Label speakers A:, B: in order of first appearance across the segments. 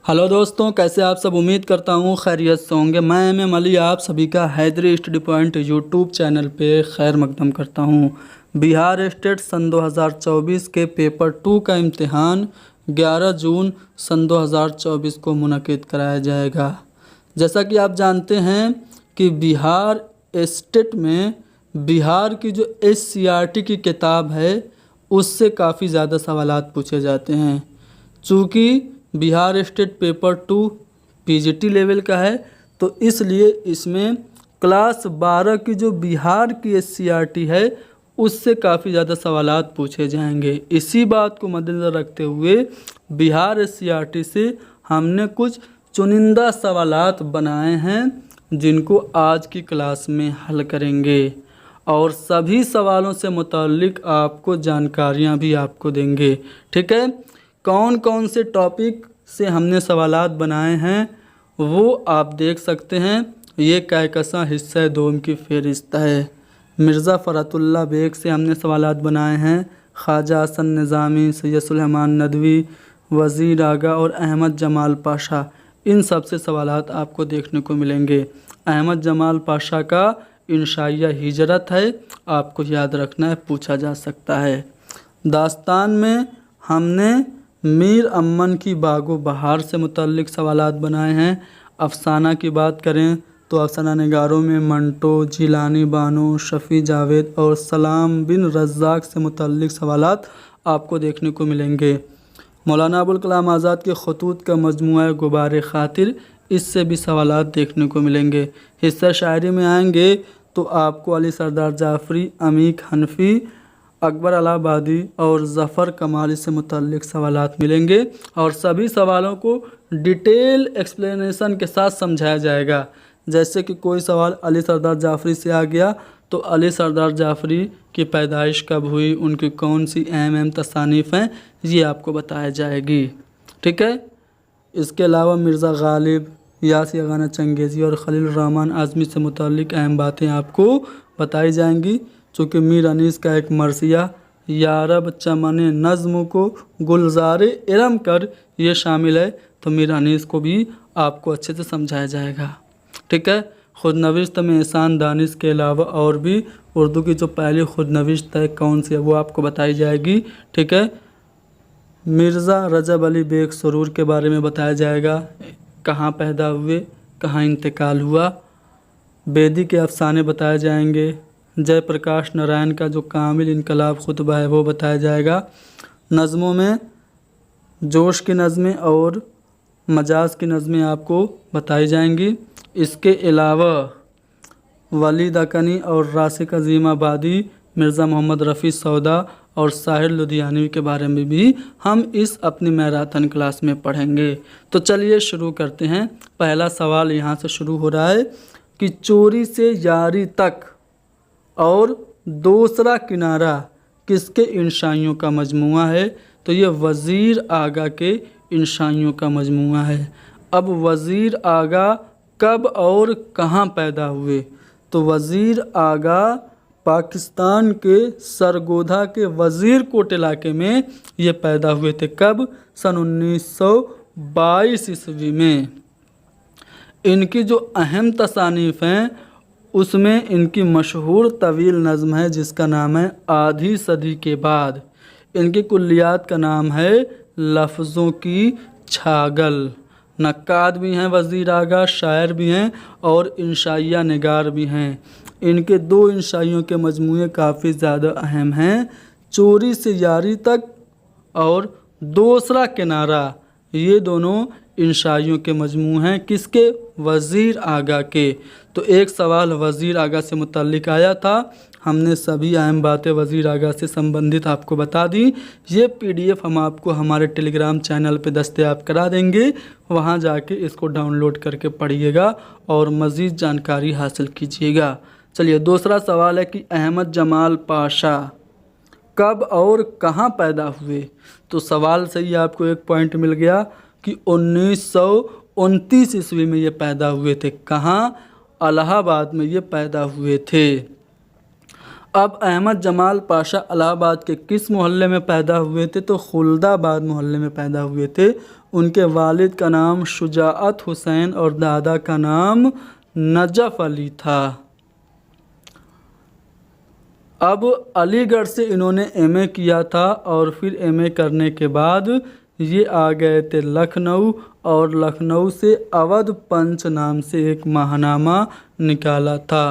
A: Hello दोस्तों, कैसे आप सब। उम्मीद करता हूँ खैरियत से होंगे। मैं एम अली आप सभी का Haidari study point YouTube channel पे खैर मकदम करता हूँ। बिहार स्टेट सन 2024 के पेपर 2 का इम्तिहान 11 जून सन 2024 को मुनक़िद कराया जाएगा। जैसा कि आप जानते हैं कि बिहार स्टेट में बिहार की जो SCRT की किताब है उससे काफ़ी ज़्यादा सवालात पूछे जाते हैं। चूँकि Bihar state paper 2 PGT level का है तो इसलिए इसमें क्लास 12 की जो बिहार की SCRT है उससे काफ़ी ज़्यादा सवालात पूछे जाएंगे। इसी बात को मद्देनज़र रखते हुए बिहार SCRT से हमने कुछ चुनिंदा सवालात बनाए हैं जिनको आज की क्लास में हल करेंगे और सभी सवालों से मुताल्लिक आपको जानकारियाँ भी आपको देंगे। ठीक है, कौन कौन से टॉपिक से हमने सवालात बनाए हैं वो आप देख सकते हैं। ये कहकशां हिस्सा 2 की फ़हरिस्त है। मिर्ज़ा फ़रतुल्लाह बेग से हमने सवालात बनाए हैं। ख्वाजा हसन निज़ामी, सैयद सुलेमान नदवी, वज़ीर आगा और अहमद जमाल पाशा, इन सब से सवालात आपको देखने को मिलेंगे। अहमद जमाल पाशा का इंशाइया हिजरत है, आपको याद रखना है, पूछा जा सकता है। दास्तान में हमने मीर अमन की बागो बहार से मुतल्लिक सवालात बनाए हैं। अफसाना की बात करें तो अफसाना निगारों में मंटो, जिलानी बानो, शफ़ी जावेद और सलाम बिन रज़्ज़ाक़ से मुतल्लिक सवालात आपको देखने को मिलेंगे। मौलाना अबुल कलाम आज़ाद के ख़ुतूत का मजमूआ गुबार ख़ातिर, इससे भी सवालात देखने को मिलेंगे। हिस्सा शायरी में आएंगे तो आपको अली सरदार जाफ़री, अमीक हनफी, अकबर अलाहाबादी और ज़फ़र कमाली से मुतल्लिक सवालात मिलेंगे और सभी सवालों को डिटेल एक्सप्लेनेशन के साथ समझाया जाएगा। जैसे कि कोई सवाल अली सरदार जाफ़री से आ गया तो अली सरदार जाफ़री की पैदाइश कब हुई, उनकी कौन सी अहम तसानीफ़ हैं, ये आपको बताया जाएगी। ठीक है, इसके अलावा मिर्ज़ा गालिब, यासी अगाना चंगेज़ी और खलील रहमान आज़मी से मुतल्लिक अहम बातें आपको बताई जाएंगी। चूँकि मीर अनीस का एक मरसिया यारब चमन नज़्म को गुलज़ारे इरम कर ये शामिल है, तो मीर अनीस को भी आपको अच्छे से समझाया जाएगा। ठीक है, खुद नविश्त में एहसान दानिश के अलावा और भी उर्दू की जो पहली खुद नविश्त है कौन सी है वो आपको बताई जाएगी। ठीक है, मिर्ज़ा रजब अली बेग सुरूर के बारे में बताया जाएगा, कहाँ पैदा हुए, कहाँ इंतकाल हुआ। बेदी के अफसाने बताए जाएंगे। जयप्रकाश नारायण का जो कामिल इनकलाब खुतबा है वो बताया जाएगा। नज़मों में जोश की नज़में और मजाज की नज़में आपको बताई जाएंगी। इसके अलावा वलीद अकनी और रासिक अज़ीम आबादी, मिर्ज़ा मोहम्मद रफ़ी सौदा और साहिर लुधियानवी के बारे में भी हम इस अपनी मैराथन क्लास में पढ़ेंगे। तो चलिए शुरू करते हैं। पहला सवाल यहाँ से शुरू हो रहा है कि चोरी से यारी तक और दूसरा किनारा किसके इंशाइयों का मजमूआ है, तो ये वज़ीर आगा के इंशाइयों का मजमूआ है। अब वज़ीर आगा कब और कहाँ पैदा हुए, तो वज़ीर आगा पाकिस्तान के सरगोधा के वज़ीर कोट इलाके में ये पैदा हुए थे। कब? सन 1922 ईस्वी में। इनकी जो अहम तसानीफ़ हैं उसमें इनकी मशहूर तवील नज़्म है जिसका नाम है आधी सदी के बाद। इनकी कुल्लियात का नाम है लफ्ज़ों की छागल। नक्काद भी हैं वज़ीर आगा, शायर भी हैं और इंशाइया निगार भी हैं। इनके 2 इंशाइयों के मजमूए काफ़ी ज़्यादा अहम हैं, चोरी से यारी तक और दूसरा किनारा। ये दोनों इंशाइयों के मजमू हैं किसके? वज़ीर आगा के। तो एक सवाल वज़ीर आगा से मुतल्लिक आया था, हमने सभी अहम बातें वज़ीर आगा से संबंधित आपको बता दी। ये PDF हम आपको हमारे टेलीग्राम चैनल पे दस्तयाब करा देंगे, वहाँ जाके इसको डाउनलोड करके पढ़िएगा और मज़ीद जानकारी हासिल कीजिएगा। चलिए, दूसरा सवाल है कि अहमद जमाल पाशा कब और कहाँ पैदा हुए। तो सवाल से ही आपको एक पॉइंट मिल गया कि 1929 ईस्वी में ये पैदा हुए थे। कहाँ? इलाहाबाद में ये पैदा हुए थे। अब अहमद जमाल पाशा इलाहाबाद के किस मोहल्ले में पैदा हुए थे, तो खुल्दाबाद मोहल्ले में पैदा हुए थे। उनके वालिद का नाम शुजाअत हुसैन और दादा का नाम नजफ़ अली था। अब अलीगढ़ से इन्होंने एमए किया था और फिर एमए करने के बाद ये आ गए थे लखनऊ और लखनऊ से अवध पंच नाम से एक महानामा निकाला था।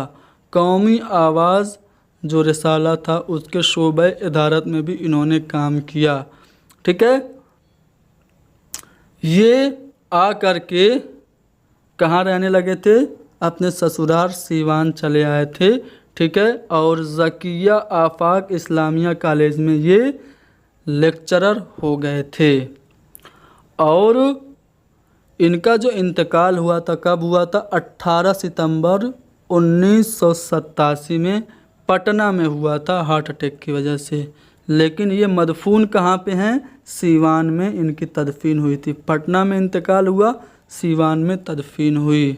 A: कौमी आवाज़ जो रिसाला था उसके शोबे इदारत में भी इन्होंने काम किया। ठीक है, ये आ कर के कहाँ रहने लगे थे? अपने ससुराल सीवान चले आए थे। ठीक है, और ज़किया आफाक इस्लामिया कॉलेज में ये लेक्चरर हो गए थे। और इनका जो इंतकाल हुआ था कब हुआ था? 18 सितंबर 1987 में पटना में हुआ था हार्ट अटैक की वजह से। लेकिन ये मदफून कहाँ पे हैं? सीवान में इनकी तदफीन हुई थी। पटना में इंतकाल हुआ, सीवान में तदफीन हुई।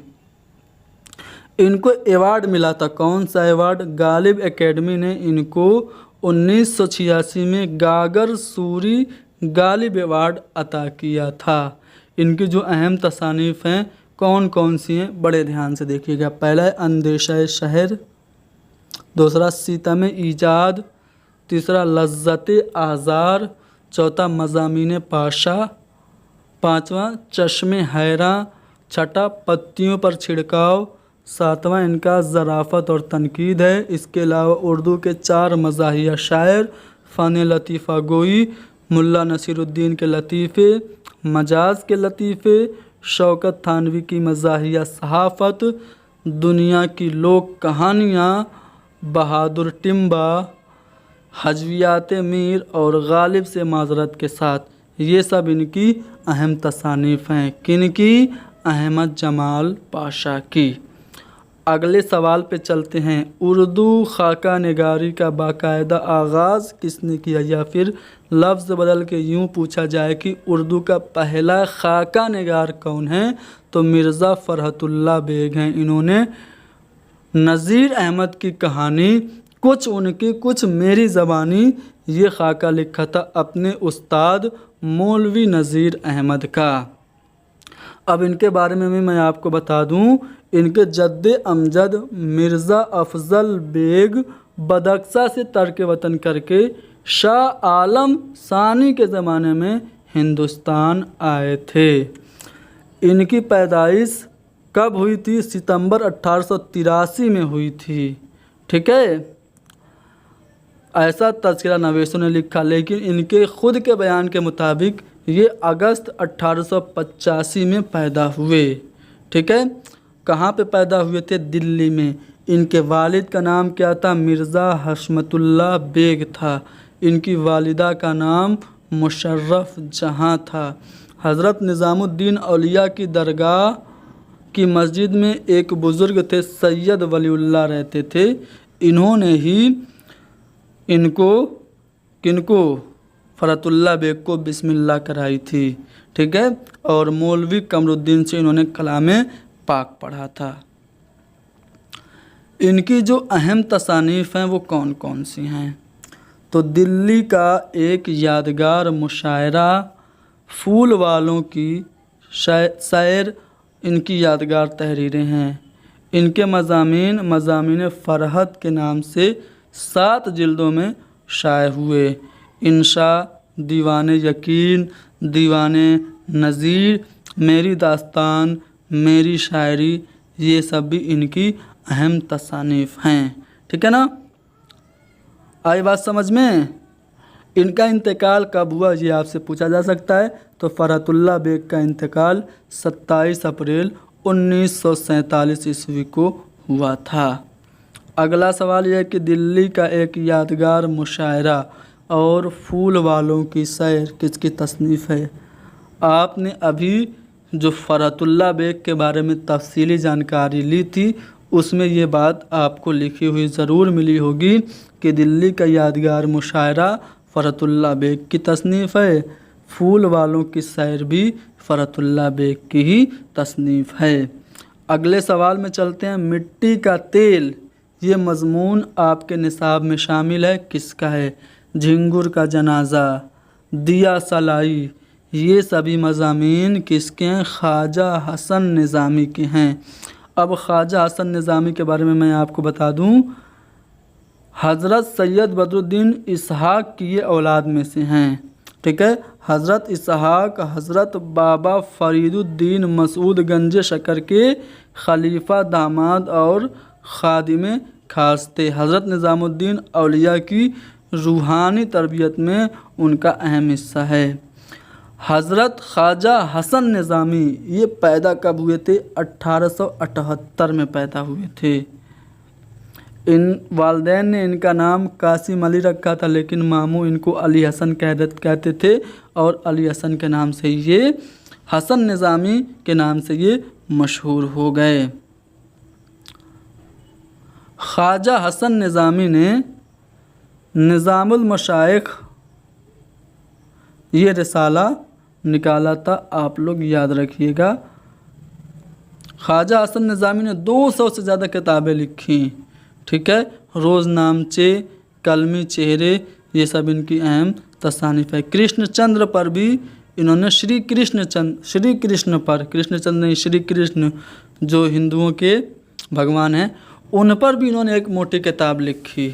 A: इनको अवार्ड मिला था। कौन सा अवार्ड? गालिब एकेडमी ने इनको 1986 में गागर सूरी गालिब अवार्ड अता किया था। इनकी जो अहम तसानीफ़ हैं कौन कौन सी हैं, बड़े ध्यान से देखिएगा। पहला है अंदेशा शहर, दूसरा सीतम ईजाद, तीसरा लज्जत आज़ार, चौथा मज़ामीन पाशा, पाँचवा चश्मे हैरा, छठा पत्तियों पर छिड़काव, सातवां इनका ज़राफ़त और तनकीद है। इसके अलावा उर्दू के 4 मज़ाहिया शायर, फ़न लतीफ़ा गोई, मुल्ला नसीरुद्दीन के लतीफ़े, मजाज के लतीफ़े, शौकत थानवी की मज़ाहिया सहाफ़त, दुनिया की लोक कहानियाँ, बहादुर टिम्बा, हजवियात मीर और गालिब से माजरत के साथ, ये सब इनकी अहम तसानीफ़ हैं। किनकी? अहमद जमाल पाशा की। अगले सवाल पे चलते हैं। उर्दू खाका निगारी का बाकायदा आगाज़ किसने किया? या फिर लफ्ज़ बदल के यूँ पूछा जाए कि उर्दू का पहला खाका निगार कौन है? तो मिर्ज़ा फ़रहतुल्लाह बेग हैं। इन्होंने नज़ीर अहमद की कहानी, कुछ उनकी कुछ मेरी ज़बानी, ये खाका लिखा था अपने उस्ताद मौलवी नज़ीर अहमद का। अब इनके बारे में भी मैं आपको बता दूं, इनके जद्दे अमजद मिर्ज़ा अफज़ल बेग बदख्शा से तर्क वतन करके शाह आलम सानी के ज़माने में हिंदुस्तान आए थे। इनकी पैदाइश कब हुई थी? सितंबर 1883 में हुई थी। ठीक है, ऐसा तज़किरा नवीसों ने लिखा, लेकिन इनके ख़ुद के बयान के मुताबिक ये अगस्त 1885 में पैदा हुए। ठीक है, कहाँ पे पैदा हुए थे? दिल्ली में। इनके वालिद का नाम क्या था? मिर्ज़ा हशमतुल्लाह बेग था। इनकी वालिदा का नाम मुशर्रफ जहाँ था। हज़रत निज़ामुद्दीन औलिया की दरगाह की मस्जिद में एक बुज़ुर्ग थे, सैयद वलीउल्लाह रहते थे। इन्होंने ही इनको किनको? फ़रहतुल्लाह बेग को बिस्मिल्लाह कराई थी। ठीक है, और मौलवी कमरुद्दीन से इन्होंने कलामे पाक पढ़ा था। इनकी जो अहम तसानीफ़ हैं वो कौन कौन सी हैं? तो दिल्ली का एक यादगार मुशायरा, फूल वालों की सैर, इनकी यादगार तहरीरें हैं। इनके मज़ामीन फ़रहत के नाम से 7 जिल्दों में शाये हुए। इंशा, दीवाने यकीन, दीवाने नज़ीर, मेरी दास्तान, मेरी शायरी, ये सब भी इनकी अहम तसानीफ़ हैं। ठीक है ना? आई बात समझ में? इनका इंतकाल कब हुआ ये आपसे पूछा जा सकता है। तो फ़रहतुल्लाह बेग का इंतकाल 27 अप्रैल 1947 ईस्वी को हुआ था। अगला सवाल यह है कि दिल्ली का एक यादगार मुशायरा और फूल वालों की सैर किसकी तसनीफ़ है? आपने अभी जो फ़रहतुल्लाह बेग के बारे में तफसीली जानकारी ली थी उसमें ये बात आपको लिखी हुई ज़रूर मिली होगी कि दिल्ली का यादगार मुशायरा फ़रहतुल्लाह बेग की तसनीफ़ है। फूल वालों की सैर भी फ़रहतुल्लाह बेग की ही तसनीफ़ है। अगले सवाल में चलते हैं। मिट्टी का तेल, ये मज़मून आपके निसाब में शामिल है, किसका है? झिंगुर का जनाज़ा, दिया सलाई, ये सभी मज़ामीन किसके हैं? ख्वाजा हसन निज़ामी के हैं। अब ख्वाजा हसन निज़ामी के बारे में मैं आपको बता दूं, हज़रत सैयद बदरुद्दीन इसहाक़ की ये औलाद में से हैं। ठीक है, हज़रत इसहाक़ हज़रत बाबा फ़रीदुद्दीन मसूद गंज शकर के खलीफा दामाद और खादिम खास थे। हज़रत निज़ामुद्दीन औलिया की रूहानी तरबियत में उनका अहम हिस्सा है। हज़रत ख्वाजा हसन निज़ामी ये पैदा कब हुए थे? 1878 में पैदा हुए थे। इन वालिदैन ने इनका नाम कासिम अली रखा था, लेकिन मामू इनको अली हसन कहते थे और अली हसन के नाम से ये हसन निज़ामी के नाम से ये मशहूर हो गए। ख्वाजा हसन निज़ामी ने निज़ामुल मशाइख ये रिसाला निकाला था, आप लोग याद रखिएगा। ख्वाजा हसन निज़ामी ने 200 से ज़्यादा किताबें लिखी। ठीक है, रोज़नामचे, कलमी चेहरे, ये सब इनकी अहम तसानीफ़ है। कृष्णचंद्र पर भी इन्होंने श्री कृष्ण पर, कृष्णचंद्र नहीं, श्री कृष्ण जो हिंदुओं के भगवान हैं, उन पर भी इन्होंने एक मोटी किताब लिखी।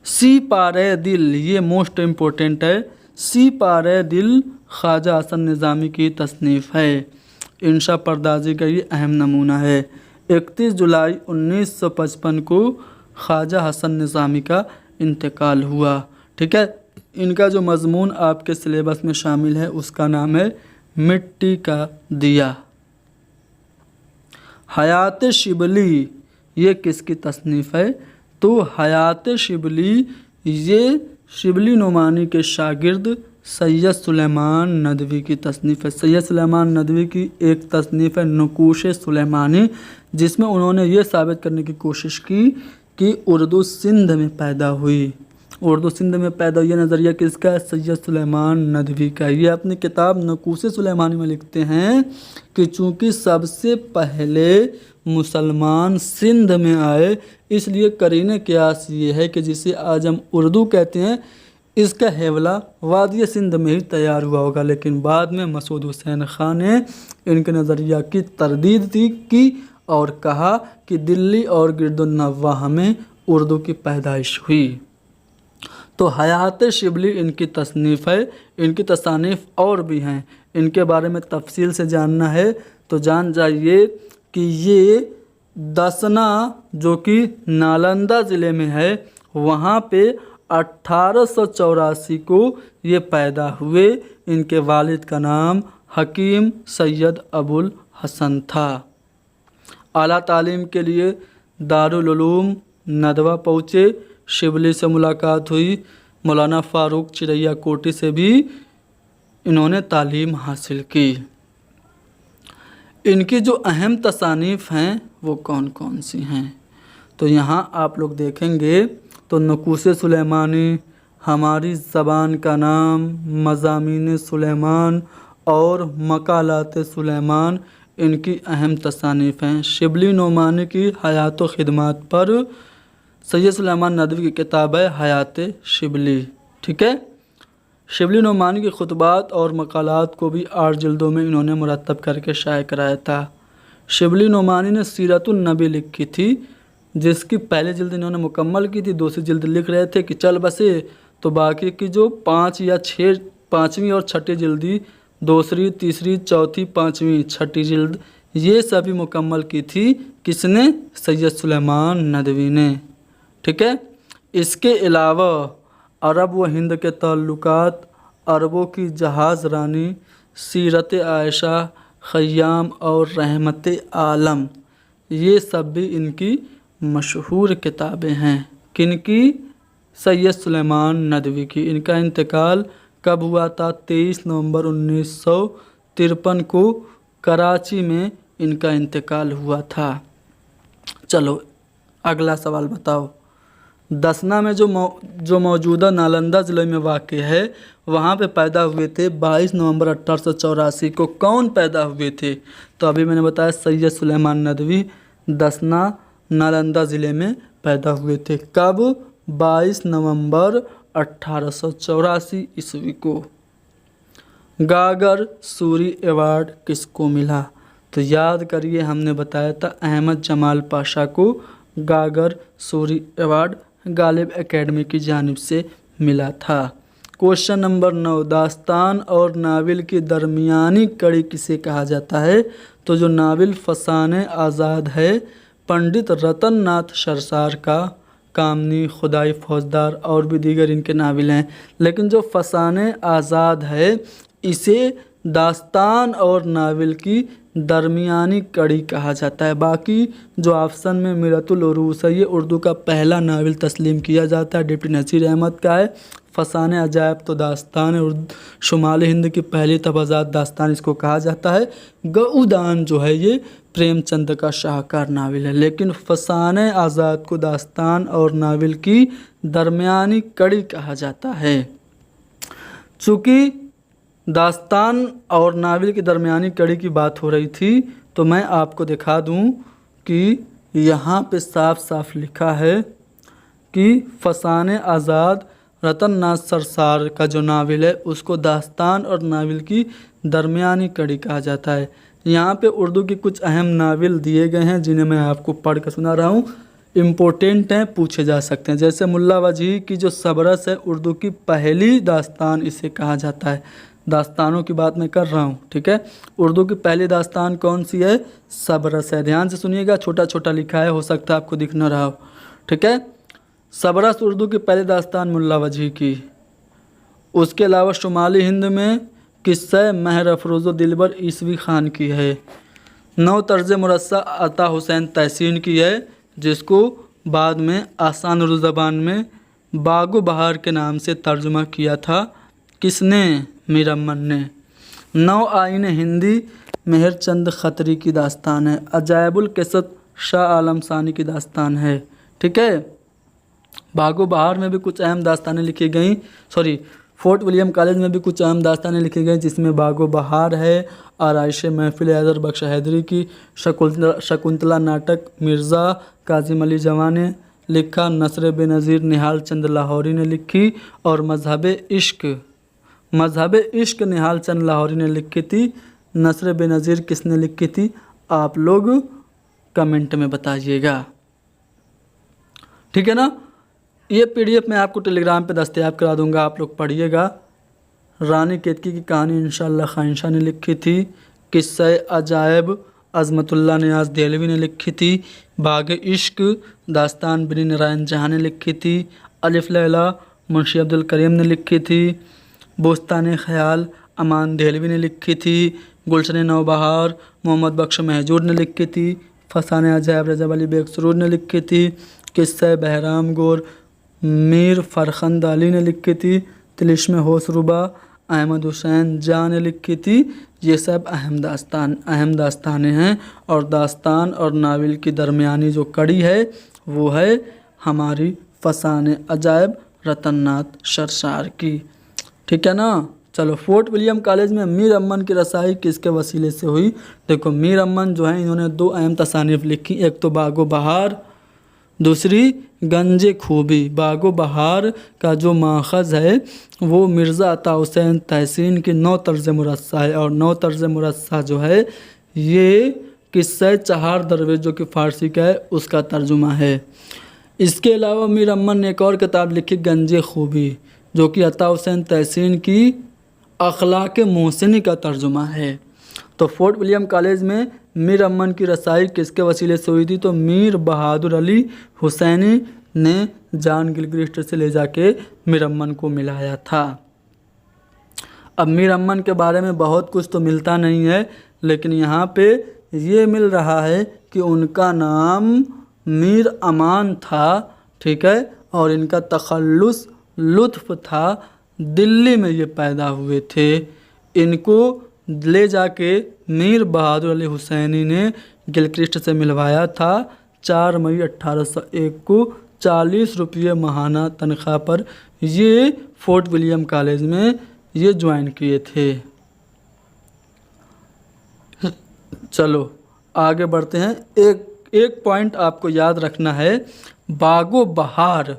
A: सी पारे दिल, ये मोस्ट इम्पोर्टेंट है। सी पारे दिल ख्वाजा हसन निज़ामी की तसनीफ़ है। इंशा परदाजी का ये अहम नमूना है। 31 जुलाई 1955 को ख्वाजा हसन निज़ामी का इंतकाल हुआ। ठीक है, इनका जो मज़मून आपके सिलेबस में शामिल है उसका नाम है मिट्टी का दिया। हयात शिबली ये किसकी तसनीफ़ है? तो हयात शिबली ये शिबली नुमानी के शागिर्द सैयद सुलेमान नदवी की तसनीफ़ है। सैयद सुलेमान नदवी की एक तसनीफ़ है नुकूश सुलेमानी, जिसमें उन्होंने ये साबित करने की कोशिश की कि उर्दू सिंध में पैदा हुई। उर्दू सिंध में पैदा हुई नज़रिया किसका है? सैयद सुलेमान नदवी का। ये अपनी किताब नुकूश सुलेमानी में लिखते हैं कि चूँकि सबसे पहले मुसलमान सिंध में आए, इसलिए करीने क़यास ये है कि जिसे आज हम उर्दू कहते हैं, इसका हेवला वादी सिंध में ही तैयार हुआ होगा। लेकिन बाद में मसूद हुसैन ख़ान ने इनके नज़रिया की तरदीद की और कहा कि दिल्ली और गिरदुन्नवाह में उर्दू की पैदाइश हुई। तो हयात शिबली इनकी तसनीफ़ है। इनकी तसानीफ़ और भी हैं, इनके बारे में तफसील से जानना है तो जान जाइए कि ये दसना जो कि नालंदा ज़िले में है, वहाँ पे 1884 को ये पैदा हुए। इनके वालिद का नाम हकीम सैयद अबुल हसन था। आला तालीम के लिए दारुल उलूम नदवा पहुँचे। शिबली से मुलाकात हुई। मौलाना फ़ारूक चिरैया कोटी से भी इन्होंने तालीम हासिल की। इनकी जो अहम तसानीफ़ हैं वो कौन कौन सी हैं? तो यहाँ आप लोग देखेंगे तो नुकूश सुलेमानी, हमारी ज़बान का नाम, मज़ामीन सुलेमान और मकालात सुलेमान इनकी अहम तसानीफ़ हैं। शिबली नोमानी की हयात व ख़िदमात पर सैयद सुलेमान नदवी की किताब है हयात शिबली। ठीक है, शिबली नोमानी के खुतबात और मकालात को भी 8 जिल्दों में इन्होंने मुरतब करके शाये कराया था। शिबली नोमानी ने सीरतुन नबी लिखी थी, जिसकी पहली जिल्द इन्होंने मुकम्मल की थी, दूसरी जिल्द लिख रहे थे कि चल बसे, तो बाकी की जो 5 या 6, 5वीं और 6ठी जिल्दी, दूसरी, तीसरी, चौथी, 5वीं, 6ठी जिल्द, ये सभी मुकम्मल की थी किसने? सैयद सुलेमान नदवी ने। ठीक है, इसके अलावा अरब व हिंद के ताल्लुकात, अरबों की जहाज़ रानी, सीरत आयशा, ख़य्याम और रहमत आलम, ये सब भी इनकी मशहूर किताबें हैं। किनकी? सैयद सुलेमान नदवी की। इनका इंतकाल कब हुआ था? 23 नवंबर 1953 को कराची में इनका इंतकाल हुआ था। चलो अगला सवाल बताओ। दसना में जो मौजूदा नालंदा ज़िले में वाक़ है, वहाँ पे पैदा हुए थे 22 नवंबर 1884 को। कौन पैदा हुए थे? तो अभी मैंने बताया सैयद सुलेमान नदवी दसना नालंदा ज़िले में पैदा हुए थे। कब? 22 नवंबर 1884 ईस्वी को। गागर सूरी अवार्ड किसको मिला? तो याद करिए, हमने बताया था अहमद जमाल पाशा को गागर सूरी अवार्ड गालिब एकेडमी की जानिब से मिला था। क्वेश्चन नंबर 9, दास्तान और नावल की दरमियानी कड़ी किसे कहा जाता है? तो जो नावल फसाने आज़ाद है, पंडित रतन नाथ सरसार का कामनी, खुदाई फौजदार और भी दीगर इनके नावल हैं, लेकिन जो फसाने आज़ाद है इसे दास्तान और नावल की दरमियानी कड़ी कहा जाता है। बाकी जो ऑप्शन में मिरतुल उरूस है, ये उर्दू का पहला नावल तस्लीम किया जाता है, डिप्टी नसीर अहमद का है। फसाने अजायब तो दास्तान है, शुमाली हिंद की पहली तबाजात दास्तान इसको कहा जाता है। गऊदान जो है ये प्रेमचंद का शाहकार नावल है, लेकिन फसाने आज़ाद को दास्तान और नावल की दरमियानी कड़ी कहा जाता है। चूँकि दास्तान और नावल की दरमियानी कड़ी की बात हो रही थी, तो मैं आपको दिखा दूं कि यहाँ पे साफ साफ लिखा है कि फसाने आज़ाद रतन नाथ सरसार का जो नावल है उसको दास्तान और नावल की दरमियानी कड़ी कहा जाता है। यहाँ पे उर्दू की कुछ अहम नावल दिए गए हैं जिन्हें मैं आपको पढ़ कर सुना रहा हूँ, इम्पोर्टेंट हैं, पूछे जा सकते हैं। जैसे मुल्ला वजीह की जो सबरस है, उर्दू की पहली दास्तान इसे कहा जाता है। दास्तानों की बात मैं कर रहा हूँ, ठीक है। उर्दू की पहली दास्तान कौन सी है? सबरस है। ध्यान से सुनिएगा, छोटा छोटा लिखा है, हो सकता है आपको दिख न रहा हो, ठीक है। सबरस उर्दू की पहली दास्तान मुल्ला वजीह की। उसके अलावा शुमाली हिंद में किस्सा महर अफरोज़ो दिलबर ईसवी खान की है। नौ तर्ज मुरस्सा अता हुसैन तहसीन की है, जिसको बाद में आसान उर्दू ज़बान में बागो बहार के नाम से तर्जुमा किया था। किसने? मीर अमन ने। नौ आइन हिंदी मेहरचंद खतरी की दास्तान है। अजायबुल क़िसत शाह आलम सानी की दास्तान है, ठीक है। बागो बहार में भी कुछ अहम दास्तानें लिखी गई, फोर्ट विलियम कॉलेज में भी कुछ अहम दास्तानें लिखी गई, जिसमें बागो बहार है, आराइश महफिल हैदर बख्श हैदरी की, शकुंतला नाटक मिर्ज़ा काजिम अली जवां ने लिखा, नसर बेनज़ीर निहाल चंद लाहौरी ने लिखी, और मज़हब इश्क निहाल चंद लाहौरी ने लिखी थी। नसर बेनज़ीर किसने लिखी थी? आप लोग कमेंट में बताइएगा, ठीक है ना। ये PDF मैं आपको टेलीग्राम पे दस्तयाब करा दूंगा, आप लोग पढ़िएगा। रानी केतकी की कहानी इंशाअल्लाह खान शाह ने लिखी थी। किस्सा अजायब अज़मतुल्लाह नियाज़ देहलवी ने लिखी थी। बाग इश्क दास्तान बिन नारायण जहाँ ने लिखी थी। अलिफ लैला मुंशी अब्दुल करीम ने लिखी थी। बोस्तान ख़याल अमान देहलवी ने लिखी थी। गुलशन नौबहार मोहम्मद बख्श महजूर ने लिखी थी। फसाने अजायब रज़ा अली बेग सुरूर ने लिखी थी। किस्सा बहराम गोर मीर फ़रखंद अली ने लिखी थी। तिलिस्म होसरुबा अहमद हुसैन जान ने लिखी थी। ये सब अहम दास्तानें हैं, और दास्तान और नावल की दरमियानी जो कड़ी है वो है हमारी फसाने अजायब रतन नाथ सरसार की, ठीक है ना। चलो, फोर्ट विलियम कॉलेज में मीर अमन की रसाई किसके वसीले से हुई? देखो, मीर अमन जो है इन्होंने दो अहम तसानीफ़ लिखी, एक तो बागो बहार, दूसरी गंजे खूबी। बागो बहार का जो माखज़ है वो मिर्ज़ा अता हुसैन तहसीन की 9 तर्ज मुरस्सा है, और 9 तर्ज मुरस्सा जो है ये किस्सा चहार दरवेश जो कि फ़ारसी का है उसका तर्जुमा है। इसके अलावा मीर अमन ने एक और किताब लिखी गंजे खूबी, जो कि अता हुसैन तहसीन की अखलाक मोहसिनी का तर्जुमा है। तो फोर्ट विलियम कॉलेज में मीर अमन की रसाई किसके वसीले से हुई थी? तो मीर बहादुर अली हुसैनी ने जान गिलक्रिस्ट से ले जाके मीर अमन को मिलाया था। अब मीर अमन के बारे में बहुत कुछ तो मिलता नहीं है, लेकिन यहाँ पे ये मिल रहा है कि उनका नाम मीर अमान था, ठीक है, और इनका तखल्लुस लुत्फ़ था। दिल्ली में ये पैदा हुए थे। इनको ले जाके मीर बहादुर अली हुसैनी ने गिलक्रिस्ट से मिलवाया था 4 मई 1801 को 40 रुपये माहाना तनख्वाह पर ये फोर्ट विलियम कॉलेज में ये ज्वाइन किए थे। चलो आगे बढ़ते हैं। एक पॉइंट आपको याद रखना है, बागो बहार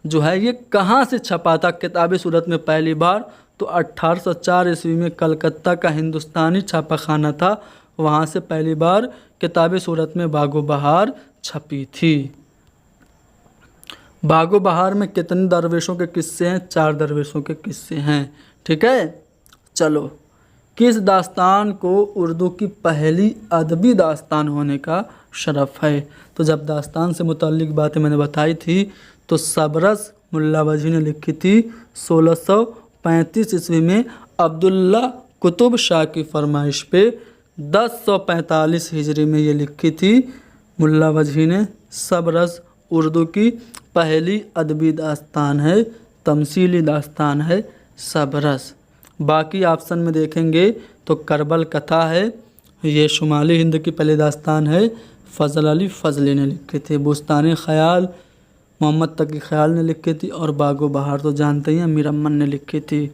A: जो है ये कहाँ से छपा था किताबी सूरत में? पहली बार तो 1804 ईस्वी में कलकत्ता का हिंदुस्तानी छापाखाना था, वहाँ से पहली बार किताब सूरत में बागो बहार छपी थी। बागो बहार में कितने दरवेशों के किस्से हैं? 4 दरवेशों के किस्से हैं। ठीक है, चलो। किस दास्तान को उर्दू की पहली अदबी दास्तान होने का शरफ है? तो जब दास्तान से मुताल्लिक बातें मैंने बताई थी तो सबरस मुल्ला वजी ने लिखी थी 1635 ईस्वी में अब्दुल्ला कुतुब शाह की फरमाइश पे। 1045 हिजरी में ये लिखी थी मुल्ला वजी ने। सबरस उर्दू की पहली अदबी दास्तान है, तमसीली दास्तान है सबरस। बाकी ऑप्शन में देखेंगे तो करबल कथा है, ये शुमाली हिंद की पहली दास्तान है, फ़ज़ल अली फ़ज़ली ने लिखी थी। बुस्तान ख़याल मोहम्मद तकी ख़याल ने लिखी थी, और बागो बहार तो जानते ही हैं मीर अमन ने लिखी थी।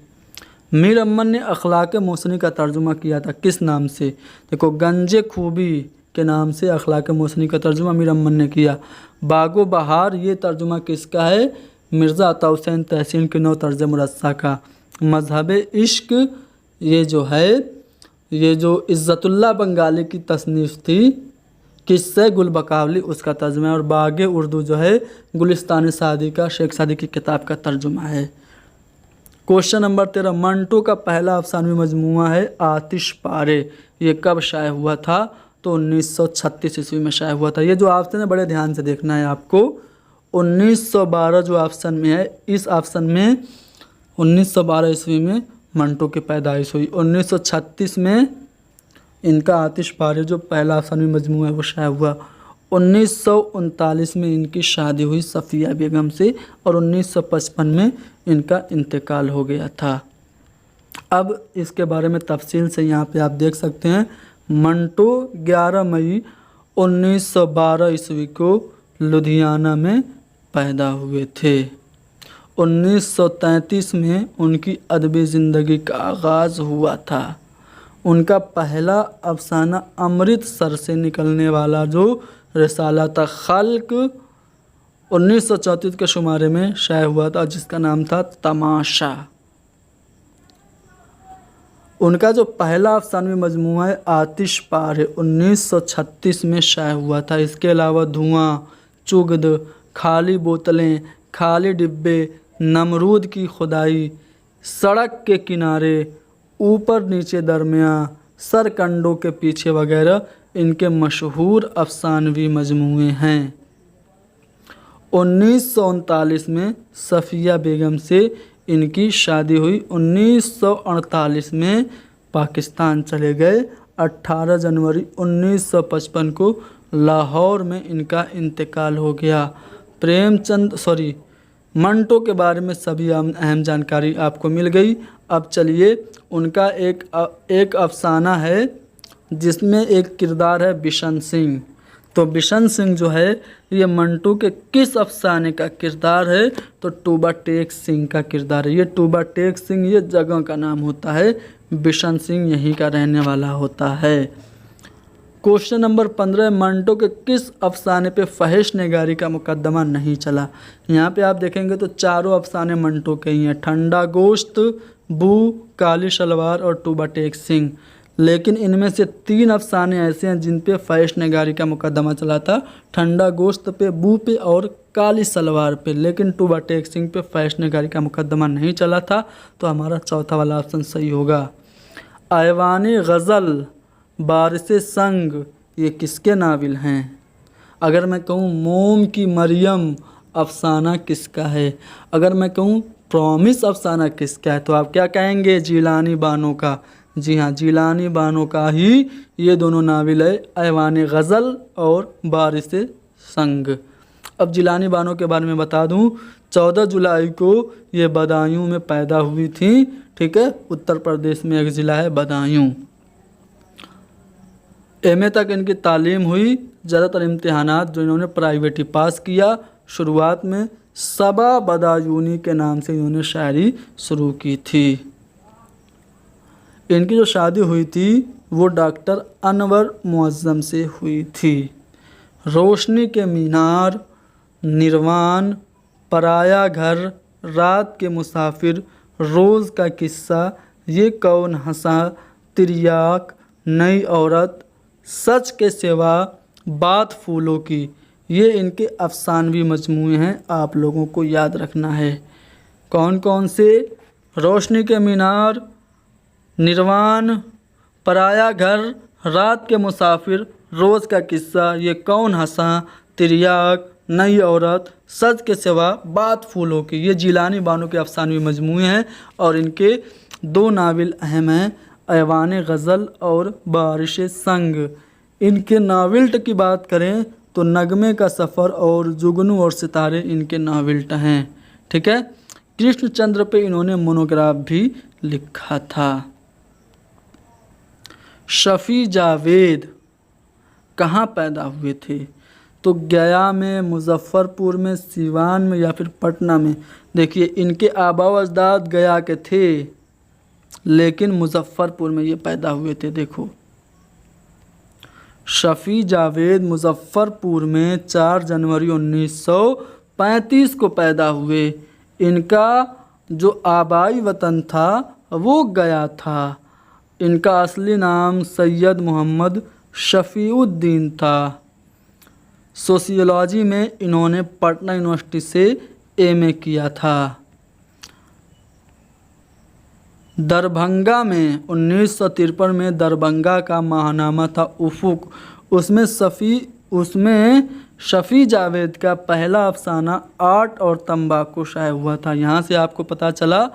A: मीर अमन ने अखलाक मोसनी का तर्जुमा किया था, किस नाम से? देखो, गंजे खूबी के नाम से अखलाक मोसनी का तर्जुमा मीर अमन ने किया। बागो बहार ये तर्जुमा किसका है? मिर्ज़ा अता हुसैन तहसीन के 9 तर्ज मुरस्सा का। मज़हब इश्क ये जो है, ये जो इज़्ज़तुल्लाह बंगाली की तसनीफ़ थी, किस्से गुल बकावली उसका तर्जुमा है। और बागे उर्दू जो है गुलिस्तान सादी का, शेख सादी की किताब का तर्जुमा है। क्वेश्चन नंबर 13, मंटो का पहला अफसानवी मजमूआ है आतिश पारे, ये कब शाये हुआ था? तो 1936 ईस्वी में शाये हुआ था। ये जो ऑप्शन है बड़े ध्यान से देखना है आपको। 1912 जो ऑप्शन में है, इस ऑप्शन में 1912 ईस्वी में मंटो की पैदाइश हुई। 1936 में इनका आतिश पारे जो पहला अफसानवी मजमूआ है वो शाये हुआ। 1939 में इनकी शादी हुई सफ़िया बेगम से, और 1955 में इनका इंतकाल हो गया था। अब इसके बारे में तफसील से यहाँ पे आप देख सकते हैं। मंटो 11 मई 1912 ईस्वी को लुधियाना में पैदा हुए थे। 1933 में उनकी अदबी ज़िंदगी का आगाज़ हुआ था। उनका पहला अफसाना अमृतसर से निकलने वाला जो रिसाला था खल्क 1934 के शुमारे में शाये हुआ था, जिसका नाम था तमाशा। उनका जो पहला अफसानवी मजमूआ है आतिश पारे 1936 में शाये हुआ था। इसके अलावा धुआं, चुगद, खाली बोतलें, खाली डिब्बे, नमरूद की खुदाई, सड़क के किनारे, ऊपर नीचे दरमियाँ, सरकंडों के पीछे वगैरह इनके मशहूर अफसानवी मजमूए हैं। 1939 में सफ़िया बेगम से इनकी शादी हुई। 1948 में पाकिस्तान चले गए। 18 जनवरी 1955 को लाहौर में इनका इंतकाल हो गया। मंटो के बारे में सभी अहम जानकारी आपको मिल गई। अब चलिए, उनका एक अफसाना है जिसमें एक किरदार है बिशन सिंह। तो बिशन सिंह जो है ये मंटो के किस अफसाने का किरदार है? तो टूबा टेक सिंह का किरदार है। ये टूबा टेक सिंह ये जगह का नाम होता है, बिशन सिंह यहीं का रहने वाला होता है। क्वेश्चन नंबर 15, मंटो के किस अफसाने पे फहिश निगारी का मुकदमा नहीं चला? यहाँ पे आप देखेंगे तो चारों अफसाने मंटो के ही हैं, ठंडा गोश्त, बू, काली शलवार और टूबा टेक सिंह। लेकिन इनमें से 3 अफसाने ऐसे हैं जिन पे फहिश निगारी का मुकदमा चला था, ठंडा गोश्त पे, बू पे और काली सलवार पे। लेकिन टूबा टेक सिंह पे फहिश निगारी का मुकदमा नहीं चला था, तो हमारा चौथा वाला ऑप्शन सही होगा। ऐवानी गज़ल, बारिश संग, ये किसके नाविल हैं? अगर मैं कहूँ मोम की मरियम अफसाना किसका है? अगर मैं कहूँ प्रॉमिस अफसाना किसका है, तो आप क्या कहेंगे? जिलानी बानो का। जी हाँ, जिलानी बानो का ही ये दोनों नाविल है, ऐवान गज़ल और बारिश संग। अब जिलानी बानो के बारे में बता दूं, 14 जुलाई को ये बदायूं में पैदा हुई थी। ठीक है, उत्तर प्रदेश में एक ज़िला है बदायूं। एमए तक इनकी तालीम हुई। ज़्यादातर इम्तिहानात जो इन्होंने प्राइवेट ही पास किया। शुरुआत में सबा बदायूनी के नाम से इन्होंने शायरी शुरू की थी। इनकी जो शादी हुई थी वो डॉक्टर अनवर मुअज़्ज़म से हुई थी। रोशनी के मीनार, निर्वाण, पराया घर, रात के मुसाफिर, रोज़ का किस्सा, ये कौन हंसा, तिर्याक, नई औरत, सच के सिवा, बात फूलों की, ये इनके अफसानवी मजमूए हैं, आप लोगों को याद रखना है। कौन कौन से? रोशनी के मीनार, निर्वाण, पराया घर, रात के मुसाफिर, रोज़ का किस्सा, ये कौन हंसा, तिर्याक, नई औरत, सच के सिवा, बात फूलों की, ये जिलानी बानो के अफसानवी मजमूए हैं और इनके 2 नावल अहम हैं, ऐवान गज़ल और बारिश संग। इनके नावल्ट की बात करें तो नगमे का सफ़र और जुगनू और सितारे इनके नावल्ट हैं। ठीक है। कृष्णचंद्र पे इन्होंने मोनोग्राफ भी लिखा था। शफ़ी जावेद कहाँ पैदा हुए थे? तो गया में, मुजफ्फरपुर में, सीवान में या फिर पटना में। देखिए इनके आबा व अजदाद गया के थे लेकिन मुजफ्फरपुर में ये पैदा हुए थे। देखो शफ़ी जावेद मुजफ्फरपुर में 4 जनवरी 1935 को पैदा हुए। इनका जो आबाई वतन था वो गया था। इनका असली नाम सैयद मोहम्मद शफ़ीउद्दीन था। सोशियोलॉजी में इन्होंने पटना यूनिवर्सिटी से एमए किया था। दरभंगा में 1953 में दरभंगा का महानामा था उफुक, उसमें शफ़ी जावेद का पहला अफसाना आर्ट और तंबाकू शाये हुआ था। यहाँ से आपको पता चला,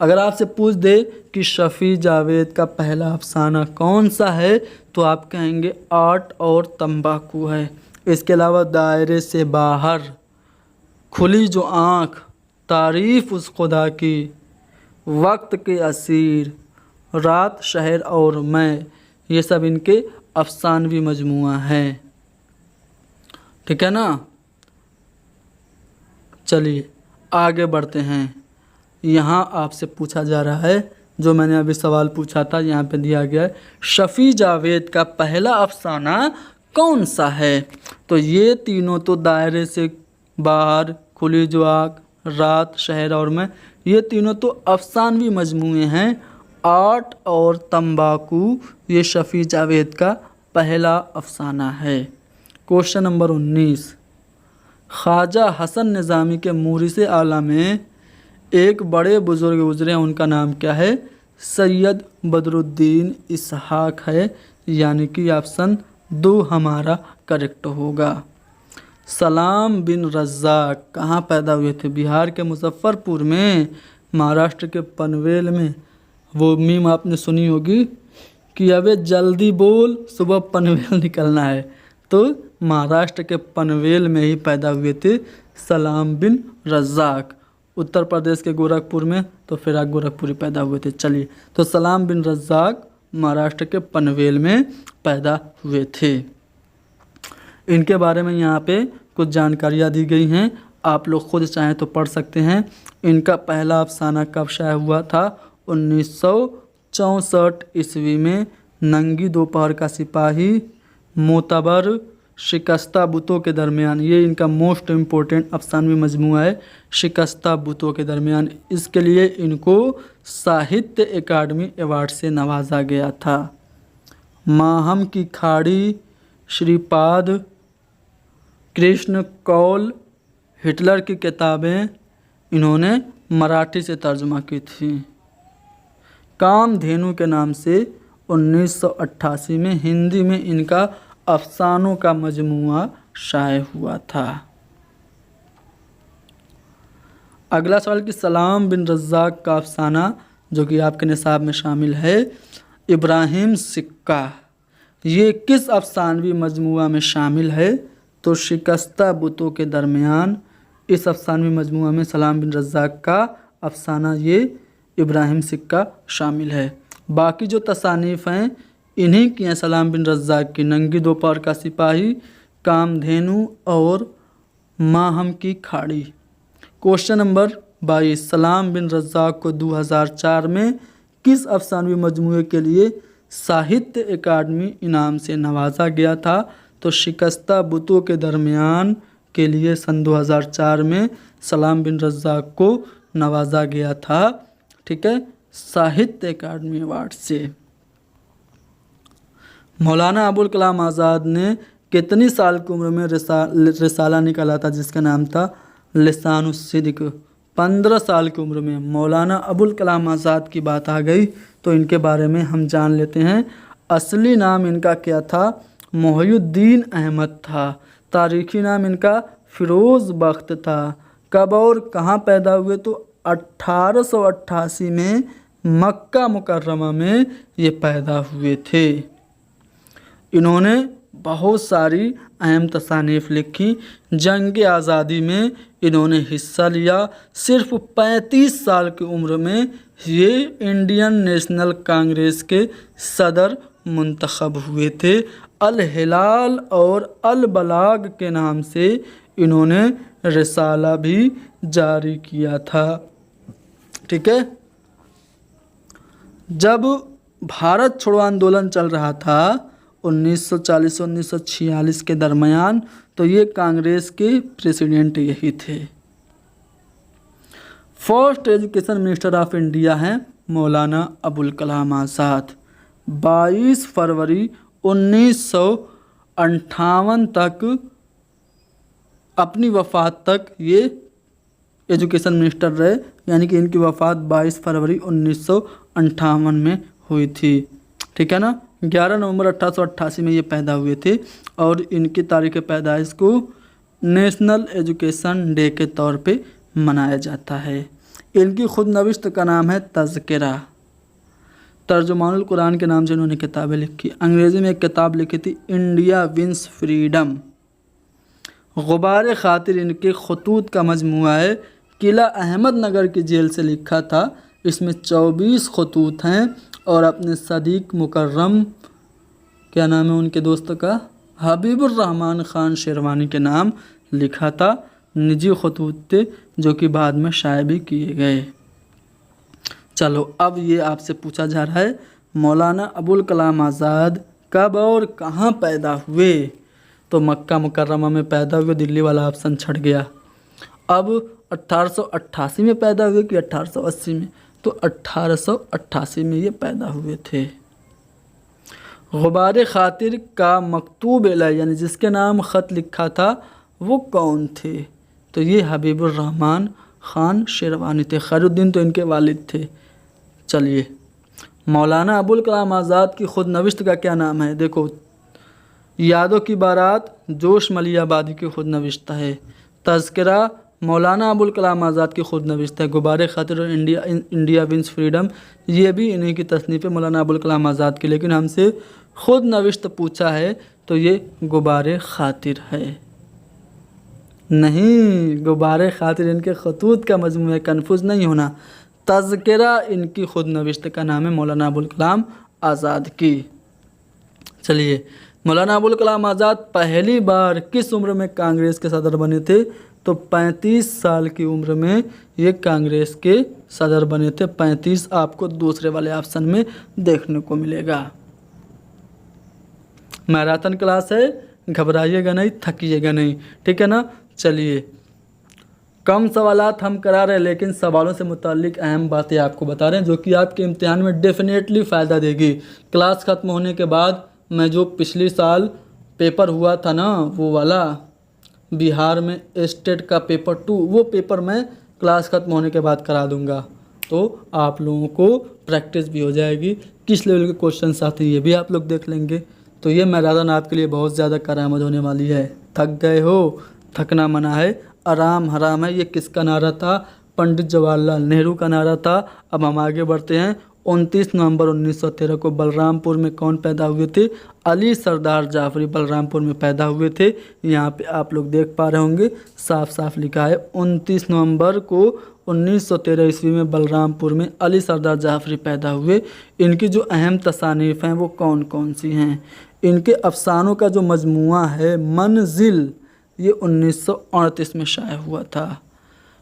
A: अगर आपसे पूछ दे कि शफ़ी जावेद का पहला अफसाना कौन सा है तो आप कहेंगे आर्ट और तंबाकू है। इसके अलावा दायरे से बाहर, खुली जो आँख, तारीफ़ उस खुदा की, वक्त के असीर, रात, शहर और मैं, ये सब इनके अफसानवी मजमुआ हैं। ठीक है ना। चलिए आगे बढ़ते हैं। यहाँ आपसे पूछा जा रहा है जो मैंने अभी सवाल पूछा था, यहाँ पे दिया गया है शफ़ी जावेद का पहला अफसाना कौन सा है? तो ये तीनों तो दायरे से बाहर, खुली जो आँख, रात, शहर और मैं, ये तीनों तो अफसानवी मजमूए हैं। आर्ट और तंबाकू ये शफ़ी जावेद का पहला अफसाना है। क्वेश्चन नंबर 19, ख्वाजा हसन निज़ामी के मूरिस आला में एक बड़े बुज़ुर्ग गुजरे, उनका नाम क्या है? सैयद बदरुद्दीन इसहाक है, यानी कि ऑप्शन 2 हमारा करेक्ट होगा। सलाम बिन रज़्ज़ाक कहाँ पैदा हुए थे? बिहार के मुजफ्फरपुर में, महाराष्ट्र के पनवेल में। वो मीम आपने सुनी होगी कि अबे जल्दी बोल सुबह पनवेल निकलना है, तो महाराष्ट्र के पनवेल में ही पैदा हुए थे सलाम बिन रज़्ज़ाक। उत्तर प्रदेश के गोरखपुर में तो फिराक गोरखपुरी पैदा हुए थे। चलिए, तो सलाम बिन रज़्ज़ाक महाराष्ट्र के पनवेल में पैदा हुए थे। इनके बारे में यहाँ पे कुछ जानकारियाँ दी गई हैं, आप लोग खुद चाहें तो पढ़ सकते हैं। इनका पहला अफसाना कब शाया हुआ था? 1964 ईस्वी में। नंगी दोपहर का सिपाही, मोतबर, शिकस्ता बुतों के दरमियान, ये इनका मोस्ट इम्पोर्टेंट अफसानवी मजमूआ है, शिकस्ता बुतों के दरमियान। इसके लिए इनको साहित्य अकादमी अवार्ड से नवाजा गया था। माहम की खाड़ी, श्रीपाद, कृष्ण कौल, हिटलर की किताबें इन्होंने मराठी से तर्जुमा की थी। कामधेनु के नाम से 1988 में हिंदी में इनका अफसानों का मजमूआ शाये हुआ था। अगला सवाल कि सलाम बिन रज़्ज़ाक का अफसाना जो कि आपके निसाब में शामिल है, इब्राहिम सिक्का, ये किस अफसानवी मजमूआ में शामिल है? तो शिकस्ता बुतों के दरमियान। इस अफसानवी मजमूआ में सलाम बिन रज़्ज़ाक का अफसाना ये इब्राहिम सिक्का शामिल है। बाकी जो तसानीफ़ हैं इन्हीं की हैं, सलाम बिन रज़्ज़ाक की नंगी दोपहर का सिपाही, कामधेनु और माहम की खाड़ी। क्वेश्चन नंबर 22, सलाम बिन रज़्ज़ाक को 2004 में किस अफसानवी मजमूए के लिए साहित्य अकादमी इनाम से नवाजा गया था? तो शिकस्ता बुतों के दरमियान के लिए सन 2004 में सलाम बिन रज़्ज़ाक को नवाजा गया था ठीक है, साहित्य अकादमी अवार्ड से। मौलाना अबुल कलाम आज़ाद ने कितनी साल की उम्र में रिसाला निकाला था जिसका नाम था लिसानुस्सिद्क़? 15 साल की उम्र में मौलाना अबुल कलाम आज़ाद की बात आ गई तो इनके बारे में हम जान लेते हैं। असली नाम इनका क्या था? मोहिउद्दीन अहमद था। तारीखी नाम इनका फ़िरोज़ बख्त था। कब और कहाँ पैदा हुए? तो 1888 में मक्का मुकर्रमा में ये पैदा हुए थे। इन्होंने बहुत सारी अहम तसानीफ़ लिखी। जंग आज़ादी में इन्होंने हिस्सा लिया। सिर्फ 35 साल की उम्र में ये इंडियन नेशनल कांग्रेस के सदर मुंतखब हुए थे। अल हिलाल और अल बलाग के नाम से इन्होंने रिसाला भी जारी किया था। ठीक है, जब भारत छोड़ो आंदोलन चल रहा था 1940 1946 के दरमियान, तो ये कांग्रेस के प्रेसिडेंट यही थे। First education minister of India हैं मौलाना अबुल कलाम आज़ाद। 22 फरवरी 1958 तक, अपनी वफ़ात तक ये एजुकेशन मिनिस्टर रहे, यानी कि इनकी वफ़ात 22 फरवरी 1958 में हुई थी। ठीक है ना। 11 नवंबर 1888 में ये पैदा हुए थे और इनकी तारीख़ पैदाइश को नेशनल एजुकेशन डे के तौर पे मनाया जाता है। इनकी खुद नविश्त का नाम है तज़किरा। तर्जुमानुल कुरान के नाम से इन्होंने किताबें लिखी। अंग्रेज़ी में एक किताब लिखी थी इंडिया विंस फ्रीडम। गुबार खातिर इनके खतूत का मजमूआ है, किला अहमदनगर की जेल से लिखा था। इसमें 24 खतूत हैं और अपने सदीक मुकर्रम, क्या नाम है उनके दोस्त का, हबीबुर रहमान ख़ान शेरवानी के नाम लिखा था। निजी खतूत थे जो कि बाद में शाये भी किए गए। चलो, अब ये आपसे पूछा जा रहा है मौलाना अबुल कलाम आज़ाद कब और कहाँ पैदा हुए? तो मक्का मुकर्रमा में पैदा हुए, दिल्ली वाला ऑप्शन छट गया। अब 1888 में पैदा हुए कि 1880 में? तो 1888 में ये पैदा हुए थे। गुबार खातिर का मकतूब इलैह, यानी जिसके नाम ख़त लिखा था, वो कौन थे? तो ये हबीबुर रहमान ख़ान शेरवानी थे। खैरुद्दीन तो इनके वालिद थे। चलिए, मौलाना अबुल कलाम आज़ाद की खुद नविश्त का क्या नाम है? देखो, यादों की बारात जोश मलियाबादी की खुद नविश्त है। तज़किरा मौलाना अबुल कलाम आज़ाद की खुद नविश्त है। गुबार खातिर और इंडिया विंस फ्रीडम, ये भी इन्हीं की तसनीफ़ है मौलाना अबुल कलाम आज़ाद की। लेकिन हमसे खुद नविश्त पूछा है तो ये गुबार खातिर है। नहीं, गुबार खातिर इनके खतूत का मजमूआ है, कन्फ्यूज़ नहीं होना। तज़किरा इनकी खुद नविश्त का नाम है मौलाना अबुल कलाम आज़ाद की। चलिए, मौलाना अबुल कलाम आज़ाद पहली बार किस उम्र में कांग्रेस के सदर बने थे? तो 35 साल की उम्र में ये कांग्रेस के सदर बने थे। 35 आपको दूसरे वाले ऑप्शन में देखने को मिलेगा। मैराथन क्लास है, घबराइएगा नहीं, थकिएगा नहीं, ठीक है ना। चलिए, कम सवालात हम करा रहे हैं लेकिन सवालों से मुताल्लिक अहम बातें आपको बता रहे हैं जो कि आपके इम्तिहान में डेफिनेटली फ़ायदा देगी। क्लास ख़त्म होने के बाद मैं जो पिछले साल पेपर हुआ था ना, वो वाला बिहार में स्टेट का पेपर 2, वो पेपर मैं क्लास ख़त्म होने के बाद करा दूंगा, तो आप लोगों को प्रैक्टिस भी हो जाएगी। किस लेवल के क्वेश्चन आते हैं ये भी आप लोग देख लेंगे। तो ये मैराथन आपके लिए बहुत ज़्यादा करामद होने वाली है। थक गए हो? थकना मना है, आराम हराम है। ये किसका नारा था? पंडित जवाहरलाल नेहरू का नारा था। अब हम आगे बढ़ते हैं। 29 नवंबर 1913 को बलरामपुर में कौन पैदा हुए थे? अली सरदार जाफरी बलरामपुर में पैदा हुए थे। यहाँ पे आप लोग देख पा रहे होंगे, साफ साफ लिखा है 29 नवंबर को 1913 ईस्वी में बलरामपुर में अली सरदार जाफरी पैदा हुए। इनकी जो अहम तसानीफ़ हैं वो कौन कौन सी हैं? इनके अफसानों का जो मजमूआ है मंजिल, ये 1938 में शाया हुआ था।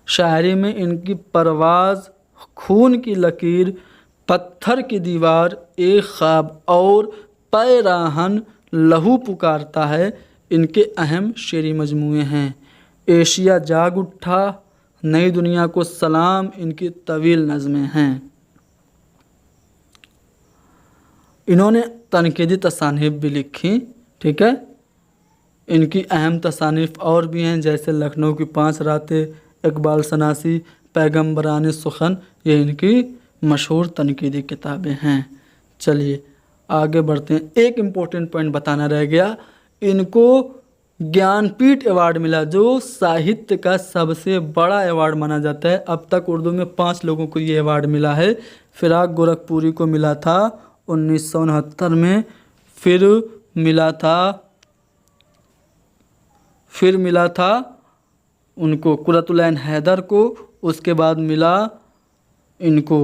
A: शायरी में इनकी परवाज़, खून की लकीर, पत्थर की दीवार, एक ख्वाब और पैराहन लहू पुकारता है, इनके अहम शेरी मजमूए हैं। एशिया जाग उठा, नई दुनिया को सलाम, इनकी तवील नज़में हैं। इन्होंने तनकीदी तसानीफ़ भी लिखी, ठीक है। इनकी अहम तसानीफ़ और भी हैं, जैसे लखनऊ की 5 रातें, इकबाल सनासी, पैगम्बरान सुखन, ये इनकी मशहूर तनकीदी किताबें हैं। चलिए आगे बढ़ते हैं। एक इम्पोर्टेंट पॉइंट बताना रह गया, इनको ज्ञानपीठ अवार्ड मिला, जो साहित्य का सबसे बड़ा अवार्ड माना जाता है। अब तक उर्दू में 5 लोगों को ये अवार्ड मिला है। फिराक गोरखपुरी को मिला था 1969 में, फिर मिला था उनको कुरतुलैन हैदर को, उसके बाद मिला इनको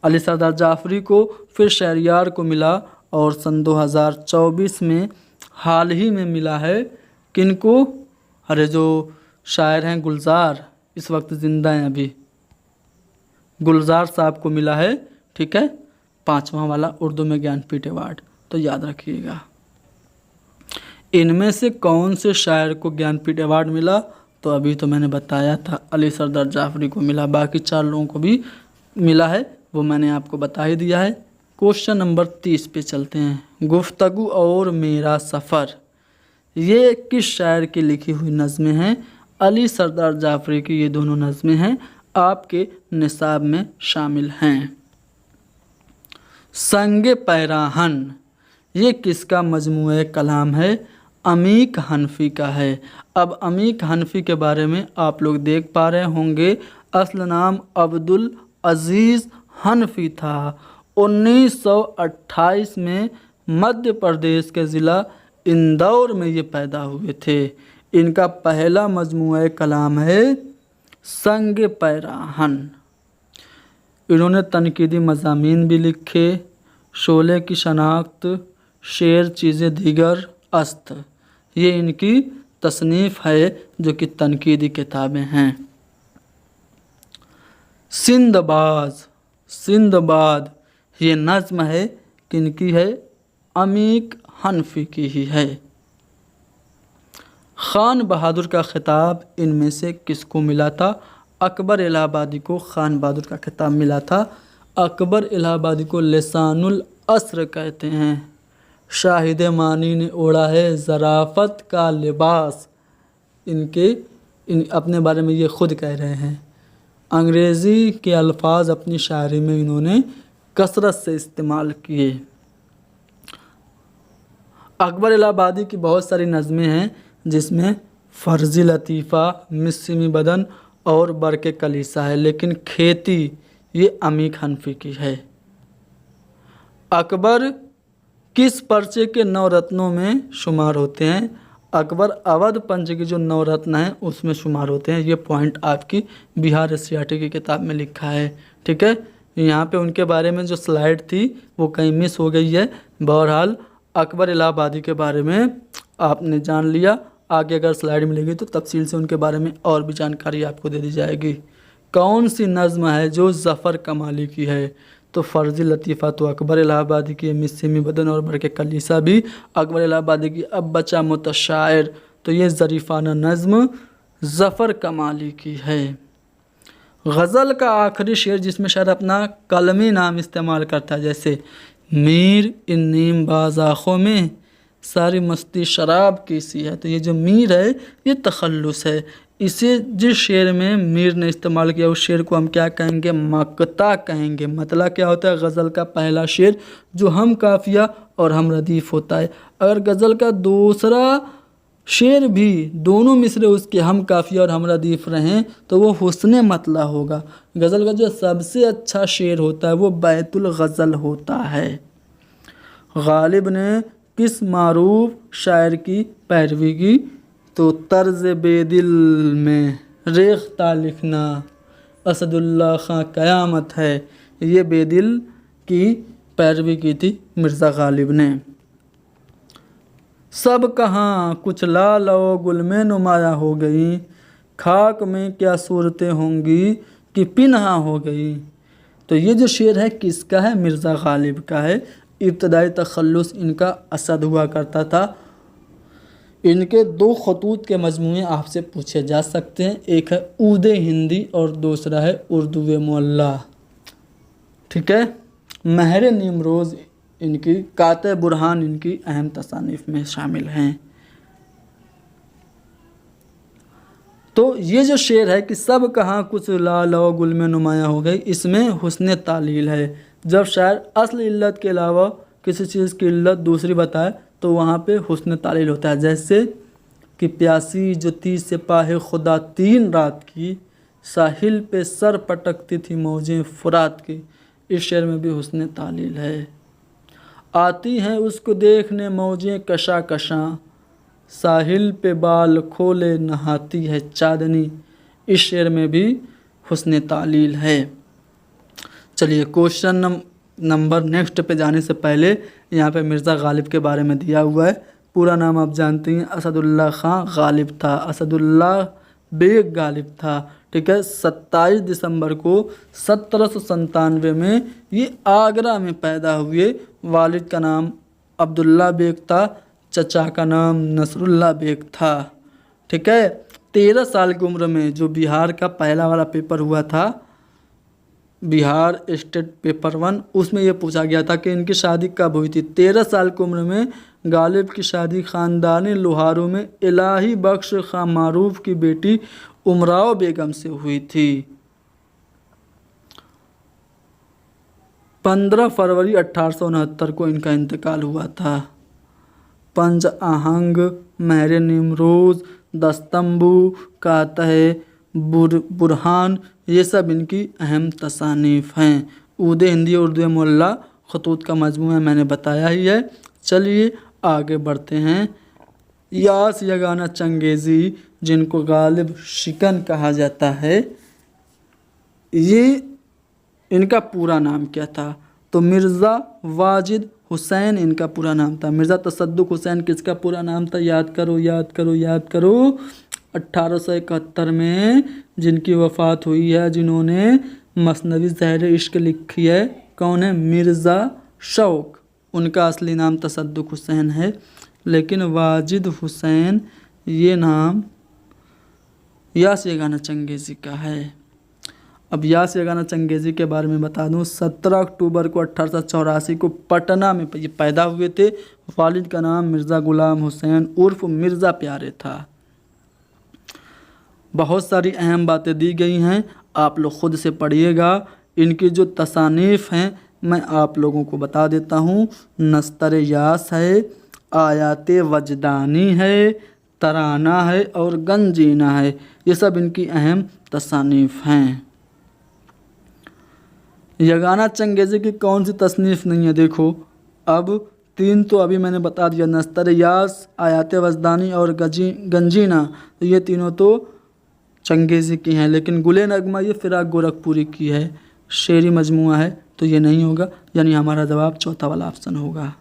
A: अली सरदार जाफरी को, फिर शहरयार को मिला, और सन 2024 में हाल ही में मिला है किनको, अरे जो शायर हैं गुलजार, इस वक्त ज़िंदा हैं अभी, गुलजार साहब को मिला है, ठीक है, 5वां वाला उर्दू में ज्ञानपीठ अवार्ड। तो याद रखिएगा। इनमें से कौन से शायर को ज्ञानपीठ अवार्ड मिला, तो अभी तो मैंने बताया था अली सरदार जाफरी को मिला, बाकी 4 लोगों को भी मिला है, वो मैंने आपको बता ही दिया है। क्वेश्चन नंबर 30 पे चलते हैं। गुफ्तगू और मेरा सफ़र, ये किस शायर की लिखी हुई नज़में हैं? अली सरदार जाफरी की ये दोनों नज़में हैं, आपके निसाब में शामिल हैं। संगे पैराहन, ये किसका मजमूए कलाम है? अमीक हनफी का है। अब अमीक हनफी के बारे में आप लोग देख पा रहे होंगे, असल नाम अब्दुल अजीज़ हनफी था। 1928 में मध्य प्रदेश के ज़िला इंदौर में ये पैदा हुए थे। इनका पहला मजमूआ कलाम है संग पैराहन। इन्होंने तनकीदी मज़ामीन भी लिखे, शोले की शनाख्त, शेर चीज़ें दीगर, अस्त, ये इनकी तसनीफ़ है जो कि तनकीदी किताबें हैं। सिंदबाद ये नज़्म है, किनकी है? अमीक हनफी की ही है। खान बहादुर का खिताब इनमें से किसको मिला था? अकबर इलाहाबादी को खान बहादुर का खिताब मिला था। अकबर इलाहाबादी को लिसानुल अस्र कहते हैं। शाहिद मानी ने ओढ़ा है ज़राफ़त का लिबास, अपने बारे में ये खुद कह रहे हैं। अंग्रेज़ी के अल्फाज अपनी शायरी में इन्होंने कसरत से इस्तेमाल किए। अकबर इलाहाबादी की बहुत सारी नज़में हैं, जिसमें फ़र्ज़ी लतीफ़ा, मिस्सिमी बदन और बरके कलीसा है, लेकिन खेती ये अमीक हनफी की है। अकबर किस पर्चे के 9 रत्नों में शुमार होते हैं? अकबर अवध पंच की जो 9 रत्न हैं उसमें शुमार होते हैं। ये पॉइंट आपकी बिहार एशियाटिक की किताब में लिखा है, ठीक है। यहाँ पे उनके बारे में जो स्लाइड थी वो कहीं मिस हो गई है। बहरहाल अकबर इलाहाबादी के बारे में आपने जान लिया, आगे अगर स्लाइड मिलेगी तो तफसील से उनके बारे में और भी जानकारी आपको दे दी जाएगी। कौन सी नज़्म है जो ज़फ़र कमाली की है? तो फ़र्ज़ी लतीफ़ा तो अकबर इलाहाबादी की, मिस्सिमी बदन और बरके कलीसा भी अकबर इलाहाबादी की। अब बचा मुतशायर, तो ये ज़रीफ़ाना नज़्म ज़फ़र कमाली की है। गज़ल का आखिरी शेर जिसमें शायर अपना कलमी नाम इस्तेमाल करता है, जैसे मीर इन नीम बाज़ आँखों में सारी मस्ती शराब की सी है, तो ये जो मीर है ये तखल्लुस है। इसे जिस शेर में मीर ने इस्तेमाल किया उस शेर को हम क्या कहेंगे? मक़ता कहेंगे। मतलब क्या होता है? गज़ल का पहला शेर जो हम काफ़िया और हम रदीफ़ होता है। अगर गज़ल का दूसरा शेर भी दोनों मिसरे उसके हम काफ़िया और हम रदीफ़ रहें तो वो हुस्ने मतला होगा। गज़ल का जो सबसे अच्छा शेर होता है वो बैतुल गज़ल होता है। गालिब ने किस मारूफ शायर की पैरवी की? तो तर्ज़ बेदिल में रेख्ता लिखना असदुल्ला खां क़यामत है, ये बेदिल की पैरवी की थी मिर्ज़ा गालिब ने। सब कहाँ कुछ लाल और गुल में नुमाया हो गई, खाक में क्या सूरतें होंगी कि पिन्हा हो गई। तो ये जो शेर है किसका है? मिर्ज़ा गालिब का है। इब्तदाई तखल्लुस इनका असद हुआ करता था। इनके 2 खतूत के मजमूए आपसे पूछे जा सकते हैं, एक है ऊदे हिंदी और दूसरा है उर्दू मुअल्ला, ठीक है। महर निमरोज़ इनकी काते बुरहान इनकी अहम तसानीफ में शामिल हैं। तो ये जो शेर है कि सब कहाँ कुछ लाल व गुल में नुमाया हो गई, इसमें हुस्न तालील है। जब शायर असल इल्लत के अलावा किसी चीज़ की इल्लत दूसरी बताए तो वहाँ पे हुस्न तालील होता है। जैसे कि प्यासी जो थी सिपाहे खुदा 3 रात की, साहिल पे सर पटकती थी मौजें फुरात की। इस शेर में भी हुस्न तालील है। आती हैं उसको देखने मौजें कशा कशा, साहिल पे बाल खोले नहाती है चांदनी। इस शेर में भी हुस्न तालील है। चलिए क्वेश्चन नंबर नेक्स्ट पे जाने से पहले यहाँ पे मिर्ज़ा गालिब के बारे में दिया हुआ है। पूरा नाम आप जानते हैं, असदुल्ला खां गालिब था, असदुल्ला बेग गालिब था। ठीक है, 27 दिसंबर को 1797 में ये आगरा में पैदा हुए। वालिद का नाम अब्दुल्ला बेग था, चचा का नाम नसरुल्ला बेग था। ठीक है, 13 साल की उम्र में जो बिहार का पहला वाला पेपर हुआ था, बिहार स्टेट पेपर 1, उसमें यह पूछा गया था कि इनकी शादी कब हुई थी। 13 साल की उम्र में गालिब की शादी ख़ानदानी लोहारों में इलाही बख्श खां मारूफ की बेटी उमराव बेगम से हुई थी। 15 फरवरी 1869 को इनका इंतकाल हुआ था। पंज आहंग, महर निमरोज़, दस्तंबू, कातह बुरहान, ये सब इनकी अहम तसानीफ़ हैं। ऊदे हिंदी उर्दू मोल्ला खतूत का मजमूआ मैंने बताया ही है। चलिए आगे बढ़ते हैं। यास यगाना चंगेज़ी, जिनको गालिब शिकन कहा जाता है, ये इनका पूरा नाम क्या था? तो मिर्ज़ा वाजिद हुसैन इनका पूरा नाम था। मिर्ज़ा तसद्दुक़ हुसैन किसका पूरा नाम था? याद करो याद करो याद करो। 1871 में जिनकी वफ़ात हुई है, जिन्होंने मसनवी ज़हर इश्क लिखी है, कौन है? मिर्ज़ा शौक़। उनका असली नाम तसद्दुक़ हुसैन है, लेकिन वाजिद हुसैन ये नाम यास यगाना चंगेज़ी का है। अब यास यगाना चंगेज़ी के बारे में बता दूं, 17 अक्टूबर को 1884 को पटना में ये पैदा हुए थे। वालिद का नाम मिर्ज़ा गुलाम हुसैन उर्फ मिर्ज़ा प्यारे था। बहुत सारी अहम बातें दी गई हैं, आप लोग ख़ुद से पढ़िएगा। इनकी जो तसानीफ़ हैं मैं आप लोगों को बता देता हूँ। नस्तर यास है, आयात वजदानी है, तराना है और गंजीना है। ये सब इनकी अहम तसानीफ़ हैं। यगाना चंगेज़ी की कौन सी तसनीफ़ नहीं है? देखो, अब 3 तो अभी मैंने बता दिया, नस्तर यास, आयात वजदानी और गंजीना, तो ये तीनों तो चंगेज़ी की हैं। लेकिन गुले नगमा ये फ़िराक गोरखपुरी की है, शेरी मजमुआ है, तो ये नहीं होगा। यानी हमारा जवाब चौथा वाला ऑप्शन होगा।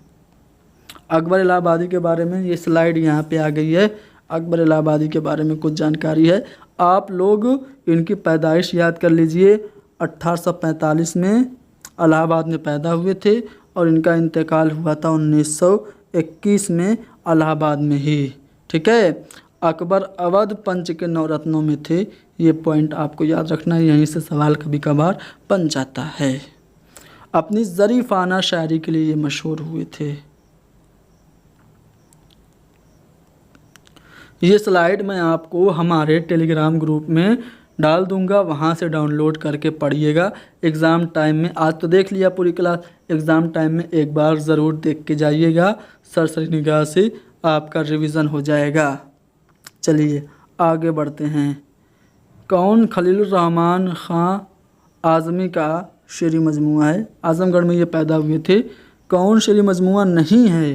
A: अकबर इलाहाबादी के बारे में ये स्लाइड यहाँ पे आ गई है। अकबर इलाहाबादी के बारे में कुछ जानकारी है, आप लोग इनकी पैदाइश याद कर लीजिए। 1845 में इलाहाबाद में पैदा हुए थे और इनका इंतकाल हुआ था 1921 में इलाहाबाद में ही। ठीक है, अकबर अवध पंच के नवरत्नों में थे। ये पॉइंट आपको याद रखना है, यहीं से सवाल कभी कभार बन जाता है। अपनी ज़रीफ़ाना शायरी के लिए ये मशहूर हुए थे। ये स्लाइड मैं आपको हमारे टेलीग्राम ग्रुप में डाल दूंगा, वहाँ से डाउनलोड करके पढ़िएगा। एग्ज़ाम टाइम में, आज तो देख लिया पूरी क्लास, एग्ज़ाम टाइम में एक बार ज़रूर देख के जाइएगा, सरसरी निगाह से आपका रिवीज़न हो जाएगा। चलिए आगे बढ़ते हैं। कौन खलीलुर रहमान ख़ां आज़मी का शेरी मजमुआ है? आज़मगढ़ में ये पैदा हुए थे। कौन शेरी मजमुआ नहीं है?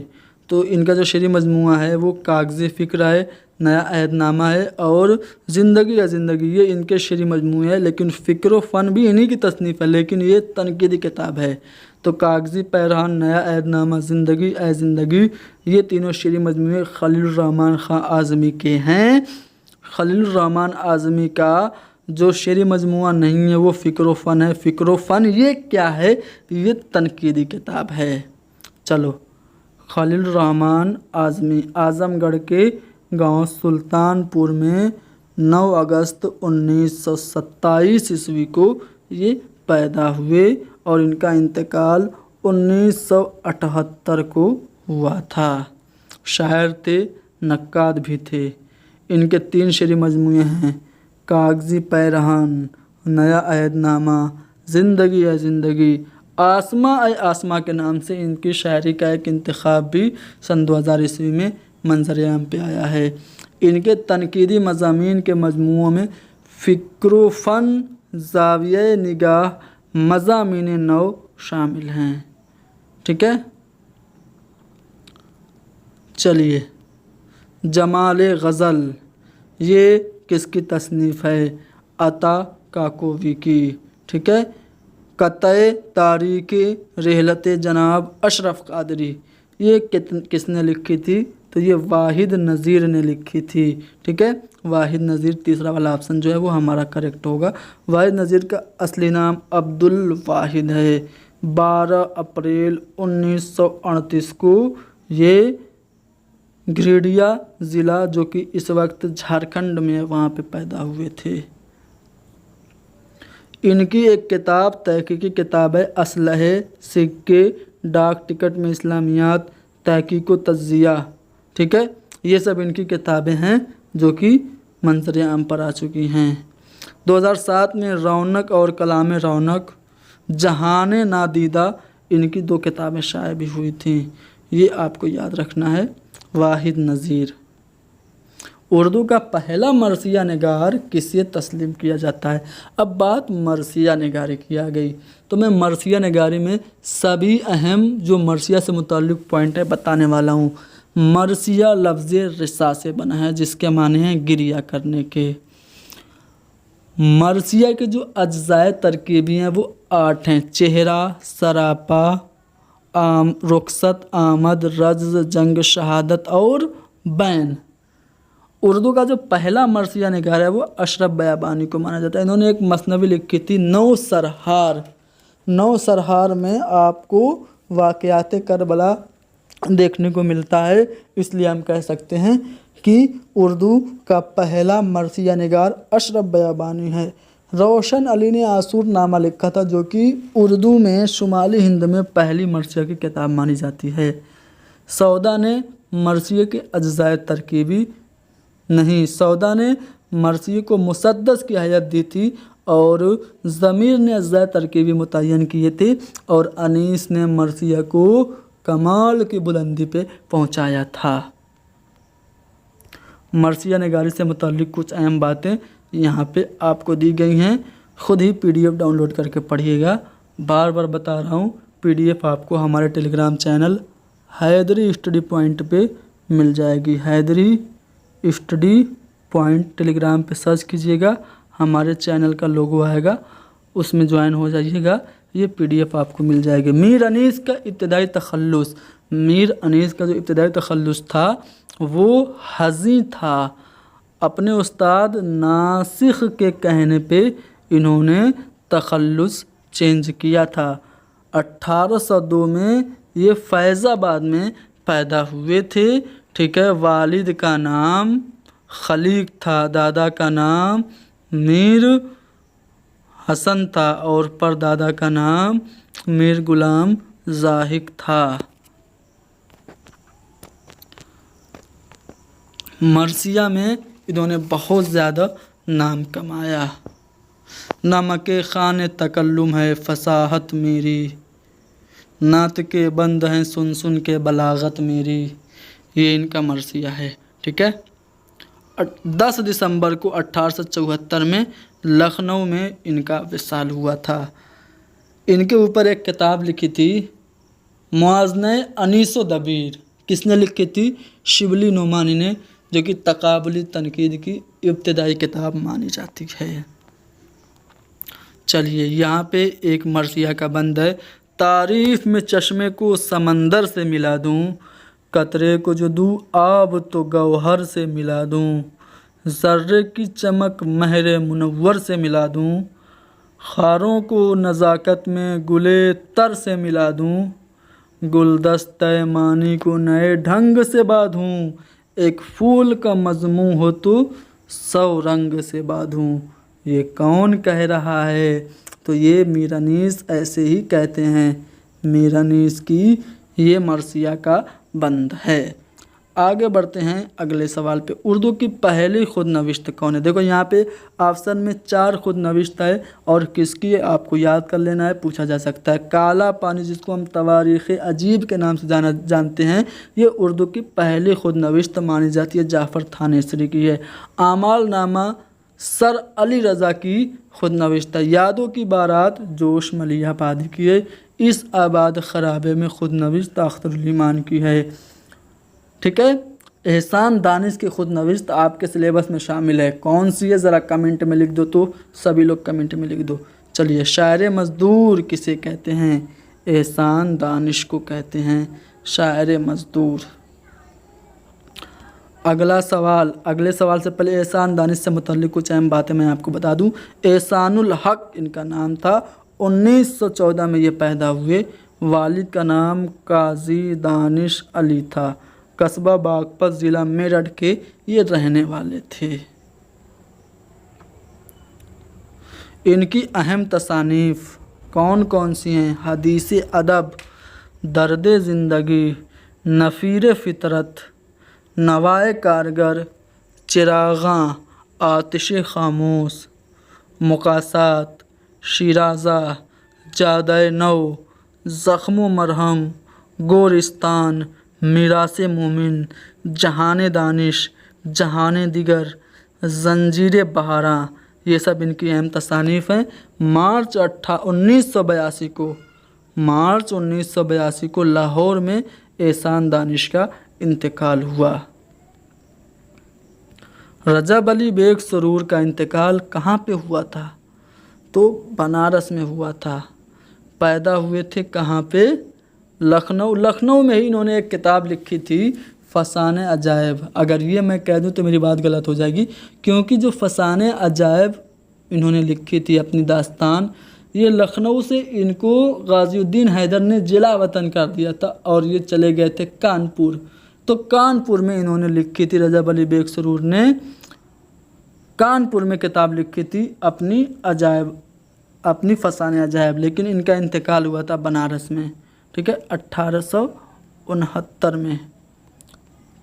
A: तो इनका जो शेरी मजमुआ है वो कागज़े फ़िक्र है, नया अहदनामा है और ज़िंदगी या ज़िंदगी, ये इनके शेरी मजमुए है। लेकिन फ़िक्र फ़न भी इन्हीं की तसनीफ़ है, लेकिन ये तनकीदी किताब है। तो कागज़ी पैरहान, नया अहदनामा, ज़िंदगी ए ज़िंदगी, ये तीनों शेरी मजमुए खलीलुर रहमान ख़ां आज़मी के हैं। खलीलुर रहमान आज़मी का जो शेरी मजमुआ नहीं है वो फ़िक्र फ़न है। फ़िक्र फ़न ये क्या है? ये तनकीदी किताब है। चलो, खलीलुर रहमान आज़मी आज़मगढ़ के गांव सुल्तानपुर में 9 अगस्त 1927 ईस्वी को ये पैदा हुए और इनका इंतकाल 1978 को हुआ था। शायर थे, नक्काद भी थे। इनके 3 शेरी मजमूए हैं, कागजी पैरहन, नया अहदनामा, ज़िंदगी है ज़िंदगी। आसमां ए आसमां के नाम से इनकी शायरी का एक इंतखाब भी सन 2000 ईस्वी में मंजर-ए-आम पे आया है। इनके तनकीदी मज़ामीन के मजमूओं में फ़िक्र फ़न, ज़ाविये निगाह, मज़ामीन नौ शामिल हैं। ठीक है, चलिए जमाले ग़ज़ल ये किसकी तसनीफ़ है? अता काकोवी की। ठीक है, क़त्ए तारीक़े रिहलत जनाब अशरफ क़ादरी ये किसने लिखी थी? तो ये वाहिद नज़ीर ने लिखी थी। ठीक है, वाहिद नज़ीर, तीसरा वाला ऑप्शन जो है वो हमारा करेक्ट होगा। वाहिद नज़ीर का असली नाम अब्दुल वाहिद है। 12 अप्रैल 1938 को ये गिरिडीह ज़िला, जो कि इस वक्त झारखंड में है, वहाँ पे पैदा हुए थे। इनकी एक किताब तहकीकी किताब है, असलहे, सिक्के, डाक टिकट में इस्लामियात, तहकीक व तज्ज़िया। ठीक है, ये सब इनकी किताबें हैं जो कि मंजर-ए-आम पर आ चुकी हैं। 2007 में रौनक और कलाम रौनक, जहाने नादीदा, इनकी 2 किताबें शाये भी हुई थी। ये आपको याद रखना है। वाहिद नज़ीर। उर्दू का पहला मरसिया निगार किसे तस्लीम किया जाता है? अब बात मरसिया निगारी की आ गई, तो मैं मरसिया निगारी में सभी अहम जो मरसिया से मुताल्लिक़ पॉइंट है बताने वाला हूँ। मरसिया लफ्ज़ रिसा से बना है, जिसके माने हैं गिरिया करने के। मरसिया के जो अज्जाए तरकीबी हैं वो 8 हैं। चेहरा, सरापा, रुखसत, आमद, रज्ज़, जंग, शहादत और बैन। उर्दू का जो पहला मरसिया निगार है वो अशरफ बयाबानी को माना जाता है। इन्होंने एक मसनवी लिखी थी, 9 सरहार। 9 सरहार में आपको वाक़यात करबला देखने को मिलता है, इसलिए हम कह सकते हैं कि उर्दू का पहला मरसिया निगार अशरफ बयाबानी है। रोशन अली ने आसूर नामा लिखा था, जो कि उर्दू में शुमाली हिंद में पहली मरसिया की किताब मानी जाती है। सौदा ने मरसिया के अज्जाए तरकीबी नहीं, सौदा ने मरसिया को मुसद्दस की हैयत दी थी और ज़मीर ने अज्जाए तरकीबी मुतय्यन किए थे और अनीस ने मरसिया को कमाल की बुलंदी पे पहुंचाया था। मरसिया निगारी से मुताल्लिक़ कुछ अहम बातें यहाँ पे आपको दी गई हैं, ख़ुद ही PDF डाउनलोड करके पढ़िएगा। बार बार बता रहा हूँ, PDF आपको हमारे Telegram channel Haidari study point पे मिल जाएगी। हैदरी स्टडी पॉइंट टेलीग्राम पे सर्च कीजिएगा, हमारे चैनल का लोगो आएगा, उसमें ज्वाइन हो जाइएगा, ये PDF आपको मिल जाएगी। मीर अनीस का इब्तिदाई तखल्लुस, मीर अनीस का जो इब्तिदाई तखल्लुस था वो हज़ी था। अपने उस्ताद नासिख के कहने पे इन्होंने तखल्लुस चेंज किया था। 1802 में ये फैज़ाबाद में पैदा हुए थे। ठीक है, वालिद का नाम खलीक था, दादा का नाम मीर हसन था और परदादा का नाम मीर गुलाम ज़ाहिक था। मरसिया में इन्होंने बहुत ज़्यादा नाम कमाया। नमके ख़ान तकल्लुम है फसाहत मेरी, नात के बंद हैं सुन सुन के बलागत मेरी, ये इनका मरसिया है। ठीक है, 10 दिसंबर को 1874 में लखनऊ में इनका विसाल हुआ था। इनके ऊपर एक किताब लिखी थी, मुआज़ने अनीस व दबीर। किसने लिखी थी? शिबली नुमानी ने, जो कि तकाबुली तनकीद की इब्तिदाई किताब मानी जाती है। चलिए, यहाँ पे एक मरसिया का बंद है। तारीफ़ में चश्मे को समंदर से मिला दूँ, कतरे को जो दूँ आब तो गौहर से मिला दूँ, ज़र्रे की चमक महरे मुनव्वर से मिला दूँ, खारों को नज़ाकत में गुले तर से मिला दूँ, गुलदस्ते मानी को नए ढंग से बाँधूँ, एक फूल का मजमू हो तो 100 रंग से बाँधूँ। ये कौन कह रहा है? तो ये मीर अनीस ऐसे ही कहते हैं। मेरा नीस की, ये मरसिया का बंद है। आगे बढ़ते हैं अगले सवाल पे। उर्दू की पहली खुद नविश्त कौन है? देखो यहाँ पे ऑप्शन में 4 खुद नविश्त है और किसकी आपको याद कर लेना है, पूछा जा सकता है। काला पानी, जिसको हम तवारीख़ अजीब के नाम से जानते हैं, ये उर्दू की पहली खुद नविश्त मानी जाती है, जाफ़र थानेसरी की है। आमाल नामा सर अली रज़ा की खुद नविश्त है। यादों की बारात जोश मलिया आबादी की है। इस आबाद खराबे में खुद नविश्त अख्तरुल-ईमान की है। ठीक है। एहसान दानिश की खुद नविश्त आपके सिलेबस में शामिल है, कौन सी है ज़रा कमेंट में लिख दो, तो सभी लोग कमेंट में लिख दो। चलिए, शायर मज़दूर किसे कहते हैं? एहसान दानिश को कहते हैं शायर मज़दूर। अगला सवाल, अगले सवाल से पहले एहसान दानिश से मुतल्लिक़ कुछ अहम बातें मैं आपको बता दूं। एहसानुल हक इनका नाम था। 1914 में ये पैदा हुए। वालिद का नाम काजी दानिश अली था। कस्बा बागपत ज़िला मेरठ के ये रहने वाले थे। इनकी अहम तसानीफ़ कौन कौन सी हैं? हदीस अदब, दर्द ज़िंदगी, नफ़ीर फ़ितरत, नवाए कारगर, चिराग़ां, आतिश ख़ामोश, मुकासात, शिराज़ा, जादे नौ, ज़ख्म मरहम, गोरिस्तान, मीरासे मोमिन, जहान दानिश, जहान दिगर, जंजीर बहारा, ये सब इनकी अहम तसानीफ़ हैं। मार्च 1982 को लाहौर में एहसान दानिश का इंतकाल हुआ। रजब अली बेग सरूर का इंतकाल कहाँ पे हुआ था? तो बनारस में हुआ था। पैदा हुए थे कहाँ पे? लखनऊ में ही इन्होंने एक किताब लिखी थी, फसाने अजायब। अगर ये मैं कह दूं तो मेरी बात गलत हो जाएगी, क्योंकि जो फसाने अजायब इन्होंने लिखी थी अपनी दास्तान, ये लखनऊ से इनको गाज़ीउद्दीन हैदर ने जिला वतन कर दिया था और ये चले गए थे कानपुर। तो कानपुर में इन्होंने लिखी थी, रजब अली बेग सरूर ने कानपुर में किताब लिखी थी अपनी फसाने अजायब, लेकिन इनका इंतकाल हुआ था बनारस में। ठीक है, 1869 में।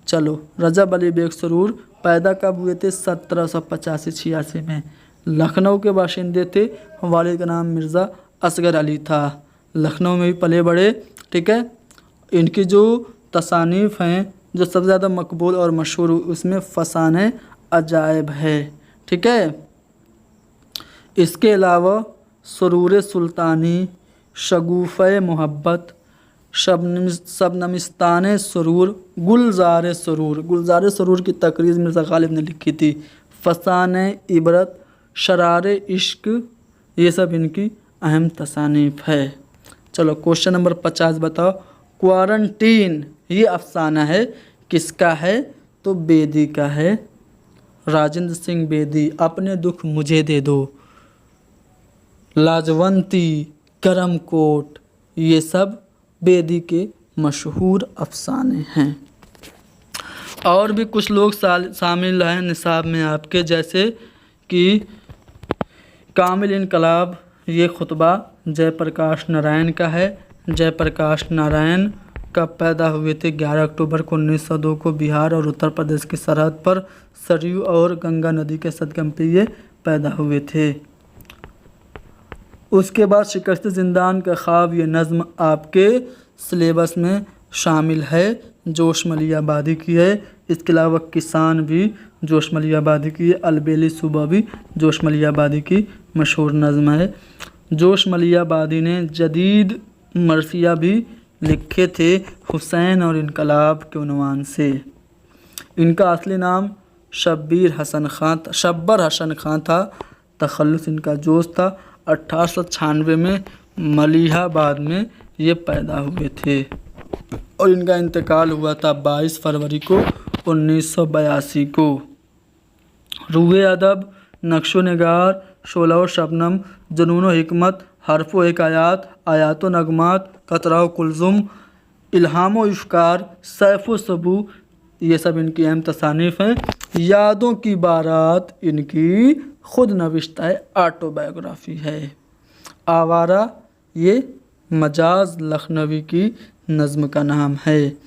A: चलो, रजब अली बेग सरूर पैदा कब हुए थे? 1785-86 में। लखनऊ के बाशिंदे थे। वालिद का नाम मिर्ज़ा असगर अली था। लखनऊ में भी पले बड़े। ठीक है। इनकी जो तसानीफ़ हैं, जो सबसे ज़्यादा मकबूल और मशहूर, उसमें फसाने अजायब है। ठीक है। इसके अलावा सुरूर सुल्तानी, शगुफ़े मोहब्बत, शबनमिस्तान सुरूर, गुलज़ार सुरूर की तकरीर मिर्ज़ा गालिब ने लिखी थी। फसाने इबरत, शरार इश्क, ये सब इनकी अहम तसानीफ़ है। चलो, क्वेश्चन नंबर 50 बताओ। क्वारंटीन ये अफसाना है, किसका है? तो बेदी का है, राजेंद्र सिंह बेदी। अपने दुख मुझे दे दो, लाजवंती, करमकोट, ये सब बेदी के मशहूर अफसाने हैं। और भी कुछ लोग शामिल हैं निसाब में आपके, जैसे कि कामिल इनकलाब, ये खुतबा जयप्रकाश नारायण का है। जयप्रकाश नारायण कब पैदा हुए थे? 11 अक्टूबर को 1902 को बिहार और उत्तर प्रदेश की सरहद पर सरयू और गंगा नदी के संगम पे ये पैदा हुए थे। उसके बाद शिकस्त ज़िंदान का ख्वाब, ये नज़्म आपके सिलेबस में शामिल है, जोश मलिया आबादी की है। इसके अलावा किसान भी जोश मलिया आबादी की है। अलबेली सुबह भी जोश मलिया आबादी की मशहूर नज़्म है। जोश मलिया आबादी ने जदीद मरसिया भी लिखे थे, हुसैन और इनकलाब के उन्वान से। इनका असली नाम शब्बर हसन खान था। तखल्लुस इनका जोश था। 1896 में मलिहाबाद में ये पैदा हुए थे और इनका इंतकाल हुआ था 22 फरवरी को 1982 को। रूहे अदब, नक्शो निगार, शोला शबनम, जुनून हिकमत, हरफ़ो हिकायात, आयातो नगमात, कतराओ कुलज़ुम, इल्हामो इफ्कार, सैफ़ो सबू, ये सब इनकी अहम तसानीफ़ हैं। यादों की बारात इनकी खुद नविश्ता है, ऑटोबायोग्राफी है। आवारा ये मजाज लखनवी की नज़्म का नाम है।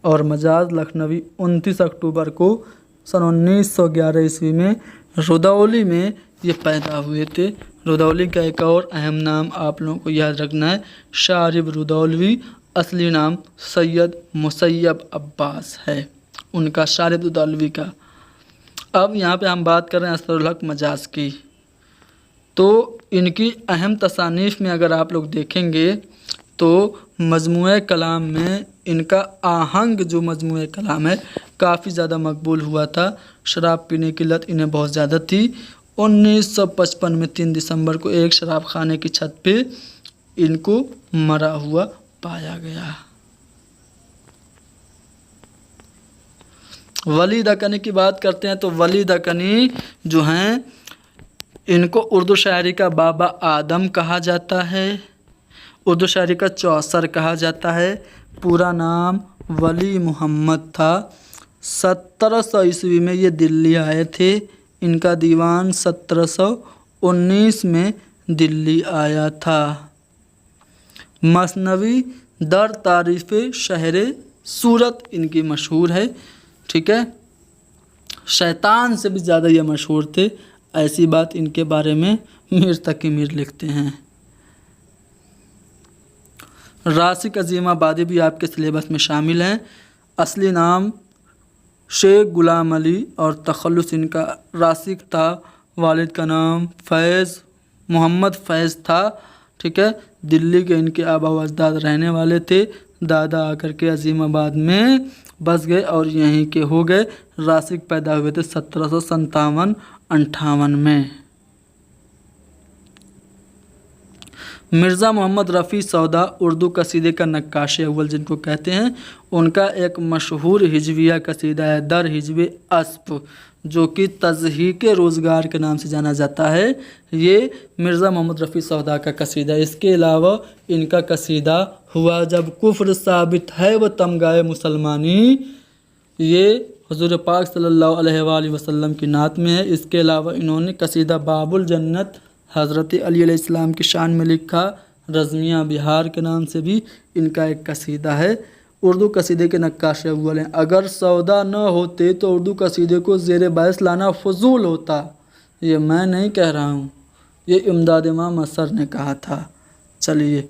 A: और मजाज लखनवी 29 अक्टूबर को सन 1911 ईस्वी में रुदौली में ये पैदा हुए थे। रुदौली का एक और अहम नाम आप लोगों को याद रखना है, शारिब रुदौलवी। असली नाम सैयद मुसैयब अब्बास है उनका, शारिब रुदौलवी का। अब यहाँ पे हम बात कर रहे हैं असदुल हक मजाज की। तो इनकी अहम तसानीफ़ में अगर आप लोग देखेंगे तो मजमूए कलाम में इनका आहंग जो मजमूए कलाम है काफ़ी ज़्यादा मकबूल हुआ था। शराब पीने की लत इन्हें बहुत ज़्यादा थी। 1955 में 3 दिसंबर को एक शराब खाने की छत पे इनको मरा हुआ पाया गया। वली दक्कनी की बात करते हैं तो वली दक्कनी जो हैं इनको उर्दू शायरी का बाबा आदम कहा जाता है, उर्दू शायरी का चौसर कहा जाता है। पूरा नाम वली मोहम्मद था। 1700 ईस्वी में ये दिल्ली आए थे। इनका दीवान 1719 में दिल्ली आया था। मसनवी दर तारीफ़ शहर सूरत इनकी मशहूर है। ठीक है, शैतान से भी ज़्यादा ये मशहूर थे, ऐसी बात इनके बारे में मीर तकी मीर लिखते हैं। रासिक अजीमाबादी भी आपके सिलेबस में शामिल हैं। असली नाम शेख गुलाम अली और तखल्लुस इनका रासिक था। वालिद का नाम फैज़ मोहम्मद फैज़ था। ठीक है, दिल्ली के इनके आबा व अजदाद रहने वाले थे। दादा आकर के अजीमाबाद में बस गए और यहीं के हो गए। रासिक पैदा हुए थे 1757-58 में। मिर्ज़ा मोहम्मद रफ़ी सौदा उर्दू कसीदे का नक्काश अव्वल जिनको कहते हैं, उनका एक मशहूर हिजविया कसीदा है दर हिजवे अस्प, जो कि तज़हीक़े रोज़गार के नाम से जाना जाता है। ये मिर्ज़ा मोहम्मद रफ़ी सौदा का कसीदा है। इसके अलावा इनका कसीदा हुआ जब कुफ्र साबित है व तमगाए मुसलमानी, ये हुज़ूर पाक सल्लल्लाहु अलैहि वसल्लम की नात में है। इसके अलावा इन्होंने कसीदा बाबुल जन्नत हज़रत अली अलैहिस्सलाम की शान में लिखा। रज़मिया बिहार के नाम से भी इनका एक कसीदा है। उर्दू कसीदे के नक्काश अव्वल हैं। अगर सौदा न होते तो उर्दू कसीदे को ज़ेर बहस लाना फजूल होता। ये मैं नहीं कह रहा हूँ, ये इमदाद इमाम असर ने कहा था। चलिए,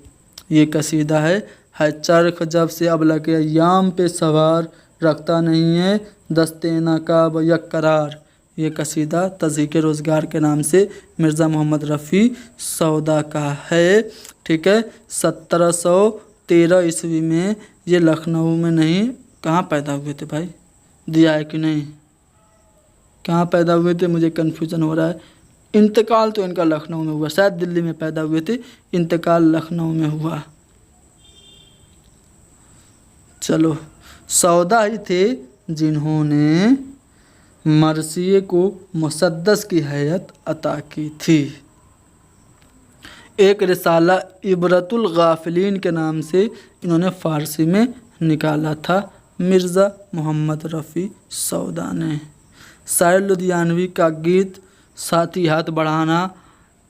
A: ये कसीदा है चरख जब से अब लगे अय्याम पे सवार, रखता नहीं है दस्ते नाकाब यक करार। ये कसीदा तज़हीक़े रोज़गार के नाम से मिर्ज़ा मोहम्मद रफ़ी सौदा का है। ठीक है, 1713 ईस्वी में ये लखनऊ में नहीं, कहाँ पैदा हुए थे भाई, दिया है कि नहीं, कहाँ पैदा हुए थे, मुझे कन्फ्यूज़न हो रहा है। इंतकाल तो इनका लखनऊ में हुआ, शायद दिल्ली में पैदा हुए थे, इंतकाल लखनऊ में हुआ। चलो, सौदा ही थे जिन्होंने मरसिये को मुसद्दस की हैयत अता की थी। एक रिसाला इबरतुल गाफिलीन के नाम से इन्होंने फ़ारसी में निकाला था मिर्ज़ा मोहम्मद रफ़ी सौदा ने। शायर लुधियानवी का गीत साथी हाथ बढ़ाना,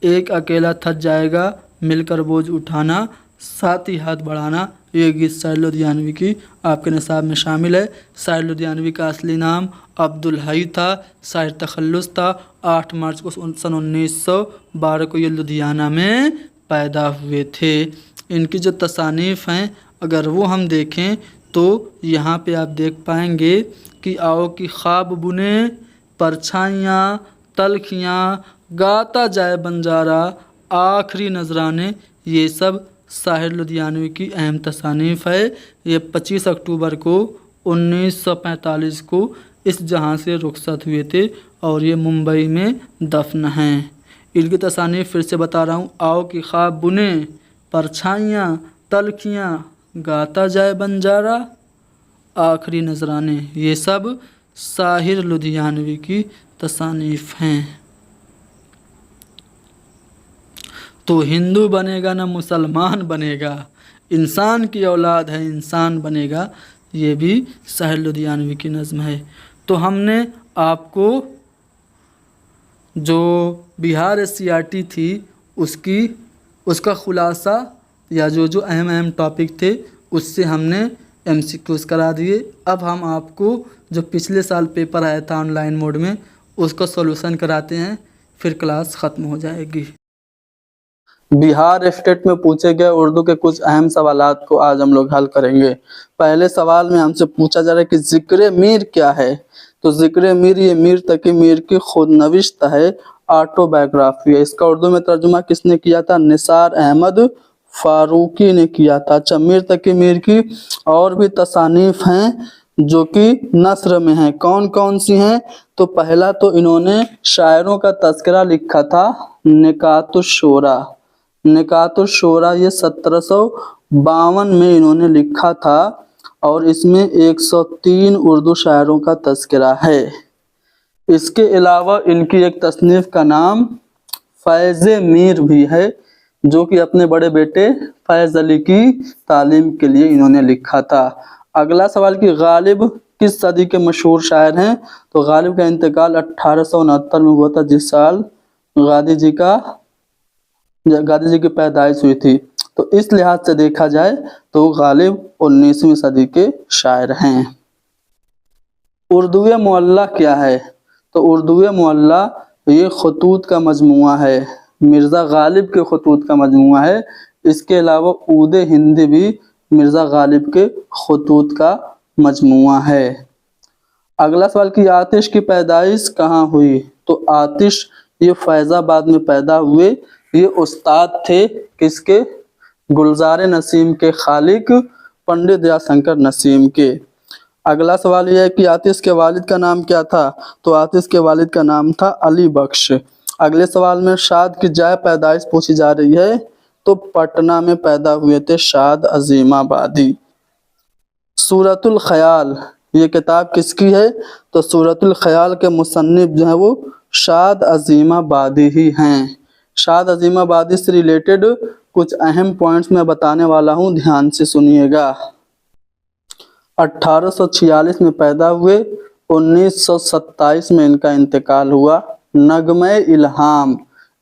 A: एक अकेला थक जाएगा मिलकर बोझ उठाना, साथी हाथ बढ़ाना, ये गीत शायर लुधियानवी की आपके निसाब में शामिल है। शायर लुधियानवी का असली नाम अब्दुल हई था। शायर तखल्लुस था। 8 मार्च को सन 1912 को ये लुधियाना में पैदा हुए थे। इनकी जो तसानीफ़ हैं अगर वो हम देखें तो यहाँ पे आप देख पाएंगे कि आओ कि ख्वाब बुने परछाइयाँ तलखियाँ, गाता जाए बंजारा, आखिरी नजराने, ये सब शायर लुधियानवी की अहम तसानीफ़ है। ये 25 अक्टूबर को 1945 को इस जहां से रुखसत हुए थे और ये मुंबई में दफन हैं। इनकी तसानीफ़ फिर से बता रहा हूँ, आओ कि ख्वाब बुने परछाइयाँ तलखियाँ, गाता जाए बंजारा, आखिरी नजराने, ये सब शायर लुधियानवी की तसानीफ़ हैं। तो हिंदू बनेगा ना मुसलमान बनेगा, इंसान की औलाद है इंसान बनेगा, ये भी शायर लुधियानवी की नज़्म है। तो हमने आपको जो बिहार SCRT थी उसका ख़ुलासा या जो जो अहम अहम टॉपिक थे उससे हमने MCQs करा दिए। अब हम आपको जो पिछले साल पेपर आया था ऑनलाइन मोड में उसका सॉल्यूशन कराते हैं, फिर क्लास ख़त्म हो जाएगी। बिहार स्टेट में पूछे गए उर्दू के कुछ अहम सवालात को आज हम लोग हल करेंगे। पहले सवाल में हमसे पूछा जा रहा है कि ज़िक्र मीर क्या है। तो ज़िक्र मीर ये मीर तकी मीर की खुदनविश्त है, ऑटोबायोग्राफी है। इसका उर्दू में तर्जुमा किसने किया था? निसार अहमद फारूकी ने किया था। अच्छा, मीर तकी मीर की और भी तसानीफ हैं जो कि नस्र में हैं। कौन कौन सी हैं? तो पहला तो इन्होंने शायरों का तज़किरा लिखा था, निकातुश्शोरा। निकातुश्शोरा ये 1752 में इन्होंने लिखा था और इसमें 103 उर्दू शायरों का तज़किरा है। इसके अलावा इनकी एक तसनीफ़ का नाम फैज़ मीर भी है, जो कि अपने बड़े बेटे फैज़ अली की तालीम के लिए इन्होंने लिखा था। अगला सवाल कि गालिब किस सदी के मशहूर शायर हैं? तो गालिब का इंतकाल 1869 में हुआ था, जिस साल गांधी जी की पैदाइश हुई थी। तो इस लिहाज से देखा जाए तो गालिब 19वीं सदी के शायर हैं। उर्दूए मुअल्ला क्या है? तो उर्दूए मुअल्ला ये खतूत का मजमुआ है, मिर्ज़ा गालिब के खतूत का मजमुआ है। इसके अलावा ऊदे हिंदी भी मिर्ज़ा गालिब के खतूत का मजमुआ है। अगला सवाल कि आतिश की पैदाइश कहाँ हुई? तो आतिश ये फैज़ाबाद में पैदा हुए। ये उस्ताद थे किसके? गुलजार नसीम के खालिक पंडित दयाशंकर नसीम के। अगला सवाल यह है कि आतिश के वालिद का नाम क्या था? तो आतिश के वालिद का नाम था अली बख्श। अगले सवाल में शाद की जाए पैदाइश पूछी जा रही है, तो पटना में पैदा हुए थे शाद अजीमाबादी। सूरतुल ख्याल ये किताब किसकी है? तो सूरतुल ख्याल के मुसन्निफ जो है वो शाद अजीमाबादी ही हैं। शाद अजीमाबादी से रिलेटेड कुछ अहम पॉइंट्स मैं बताने वाला हूँ, ध्यान से सुनिएगा। 1846 में पैदा हुए, 1927 में इनका इंतकाल हुआ। नगमे इल्हाम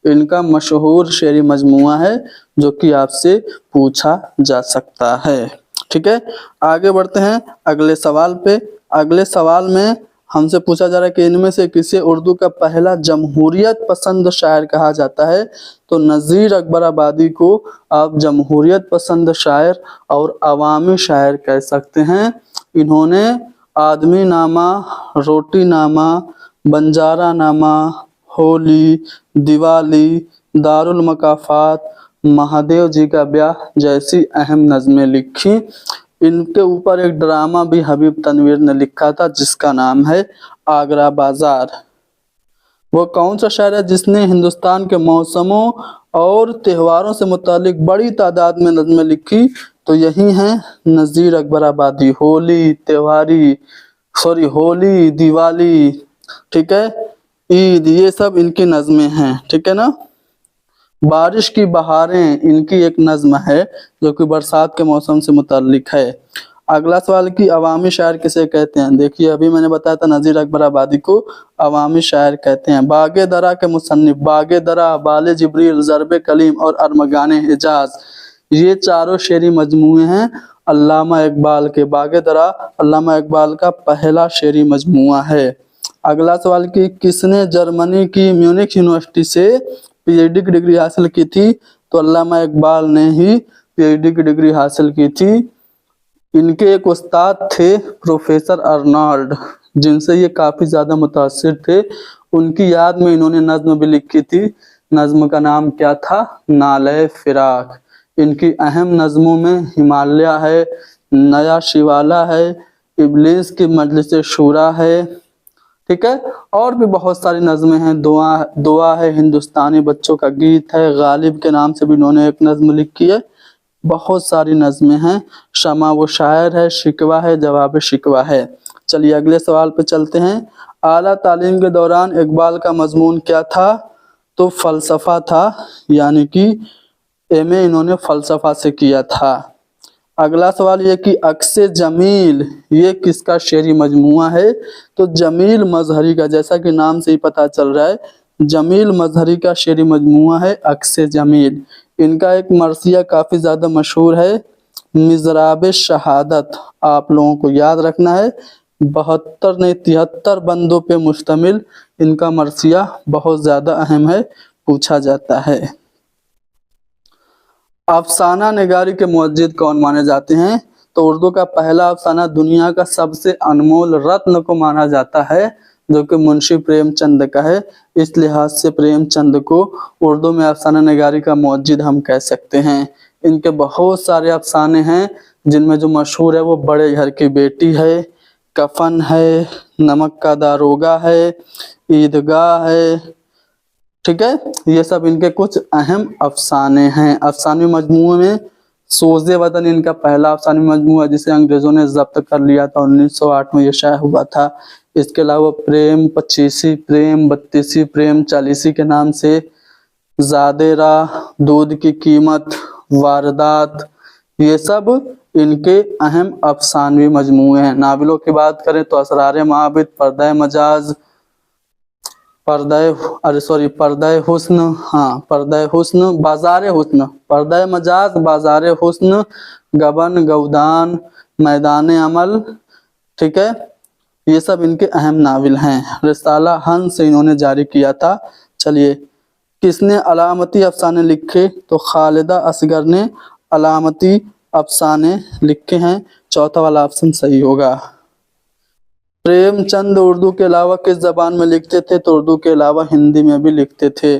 A: इनका मशहूर शेरी मजमुआ है जो कि आपसे पूछा जा सकता है। ठीक है, आगे बढ़ते हैं अगले सवाल पे। अगले सवाल में हमसे पूछा जा रहा है कि इनमें से किसे उर्दू का पहला जमहूरियत पसंद शायर कहा जाता है? तो नज़ीर अकबर आबादी को आप जमहूरियत पसंद शायर और अवामी शायर कह सकते हैं। इन्होंने आदमी नामा, रोटी नामा, बंजारा नामा, होली, दिवाली, दारुल मकाफात, महादेव जी का ब्याह जैसी अहम नज़में लिखी। इनके ऊपर एक ड्रामा भी हबीब तनवीर ने लिखा था जिसका नाम है आगरा बाजार। वो कौन सा शायर है जिसने हिंदुस्तान के मौसमों और त्योहारों से मुतालिक बड़ी तादाद में नज़में लिखी? तो यही हैं नज़ीर अकबर आबादी। होली, दिवाली, ठीक है, ईद, ये सब इनकी नज़में हैं। ठीक है ना। बारिश की बहारें इनकी एक नज़्म है जो कि बरसात के मौसम से मुताल्लिक है। अगला सवाल कि अवामी शायर किसे कहते हैं? देखिए, अभी मैंने बताया था नज़ीर अकबर आबादी को अवामी शायर कहते हैं। बागे दरा के मुसन्निफ बागे दरा, बाले जिब्रील, ज़रबे कलीम और अरमगाने हिजाज, ये चारों शेरी मजमुए हैं अल्लामा इकबाल के। बागे दरा अल्लामा इकबाल का पहला शेरी मजमुआ है। अगला सवाल कि किसने जर्मनी की म्यूनिख यूनिवर्सिटी से PhD की डिग्री हासिल की थी? तो अल्लामा इकबाल ने ही PhD की डिग्री हासिल की थी। इनके एक उस्ताद थे प्रोफेसर अर्नाल्ड, जिनसे ये काफ़ी ज़्यादा मुतासिर थे। उनकी याद में इन्होंने नज़्म भी लिखी थी। नज़्म का नाम क्या था? नाले फिराक। इनकी अहम नज़मों में हिमालय है, नया शिवाला है, इब्लीस की मजलिस शूरा है, ठीक है, और भी बहुत सारी नज़में हैं। दुआ है, हिंदुस्तानी बच्चों का गीत है, गालिब के नाम से भी इन्होंने एक नज़्म लिखी है। बहुत सारी नज़में हैं। शमा वो शायर है, शिकवा है, जवाब शिकवा है। चलिए अगले सवाल पे चलते हैं। आला तालीम के दौरान इकबाल का मजमून क्या था? तो फ़लसफ़ा था, यानी कि MA इन्होंने फ़लसफ़ा से किया था। अगला सवाल ये कि अक्से जमील ये किसका शेरी मजमुआ है? तो जमील मजहरी का, जैसा कि नाम से ही पता चल रहा है, जमील मजहरी का शेरी मजमुआ है अक्से जमील। इनका एक मरसिया काफ़ी ज़्यादा मशहूर है, मिज़राब शहादत, आप लोगों को याद रखना है। 72 नहीं 73 बंदों पे मुश्तमिल इनका मरसिया बहुत ज़्यादा अहम है, पूछा जाता है। अफसाना निगारी के मुअज्जिद कौन माने जाते हैं? तो उर्दू का पहला अफसाना दुनिया का सबसे अनमोल रत्न को माना जाता है, जो कि मुंशी प्रेमचंद का है। इस लिहाज से प्रेमचंद को उर्दू में अफसाना निगारी का मुअज्जिद हम कह सकते हैं। इनके बहुत सारे अफसाने हैं, जिनमें जो मशहूर है वो बड़े घर की बेटी है, कफन है, नमक का दारोगा है, ईदगाह है, ठीक है। ये सब इनके कुछ अहम अफसाने हैं। अफसाने मजमूए में सोज़े वतन इनका पहला अफसानी मजमूआ है, जिसे अंग्रेजों ने जब्त कर लिया था, 1908 में ये शाया हुआ था। इसके अलावा प्रेम 25, प्रेम 32, प्रेम 40 के नाम से, ज़ादेरा, दूध की कीमत, वारदात, ये सब इनके अहम अफसानवी मजमूए हैं। नावलों की बात करें तो असरार माबिद, पर्दा मजाज, पर्दा हुस्न, हाँ पर्दा हुस्न, बाजार हुस्न, पर्दा मजाज, बाजार हुस्न, गबन, गौदान, मैदान अमल, ठीक है। ये सब इनके अहम नावल हैं। रिसाला हंस से इन्होंने जारी किया था। चलिए, किसने अलामती अफसाने लिखे? तो खालिदा असगर ने अलामती अफसाने लिखे हैं। चौथा वाला ऑप्शन सही होगा। प्रेमचंद उर्दू के अलावा किस जबान में लिखते थे? तो उर्दू के अलावा हिंदी में भी लिखते थे।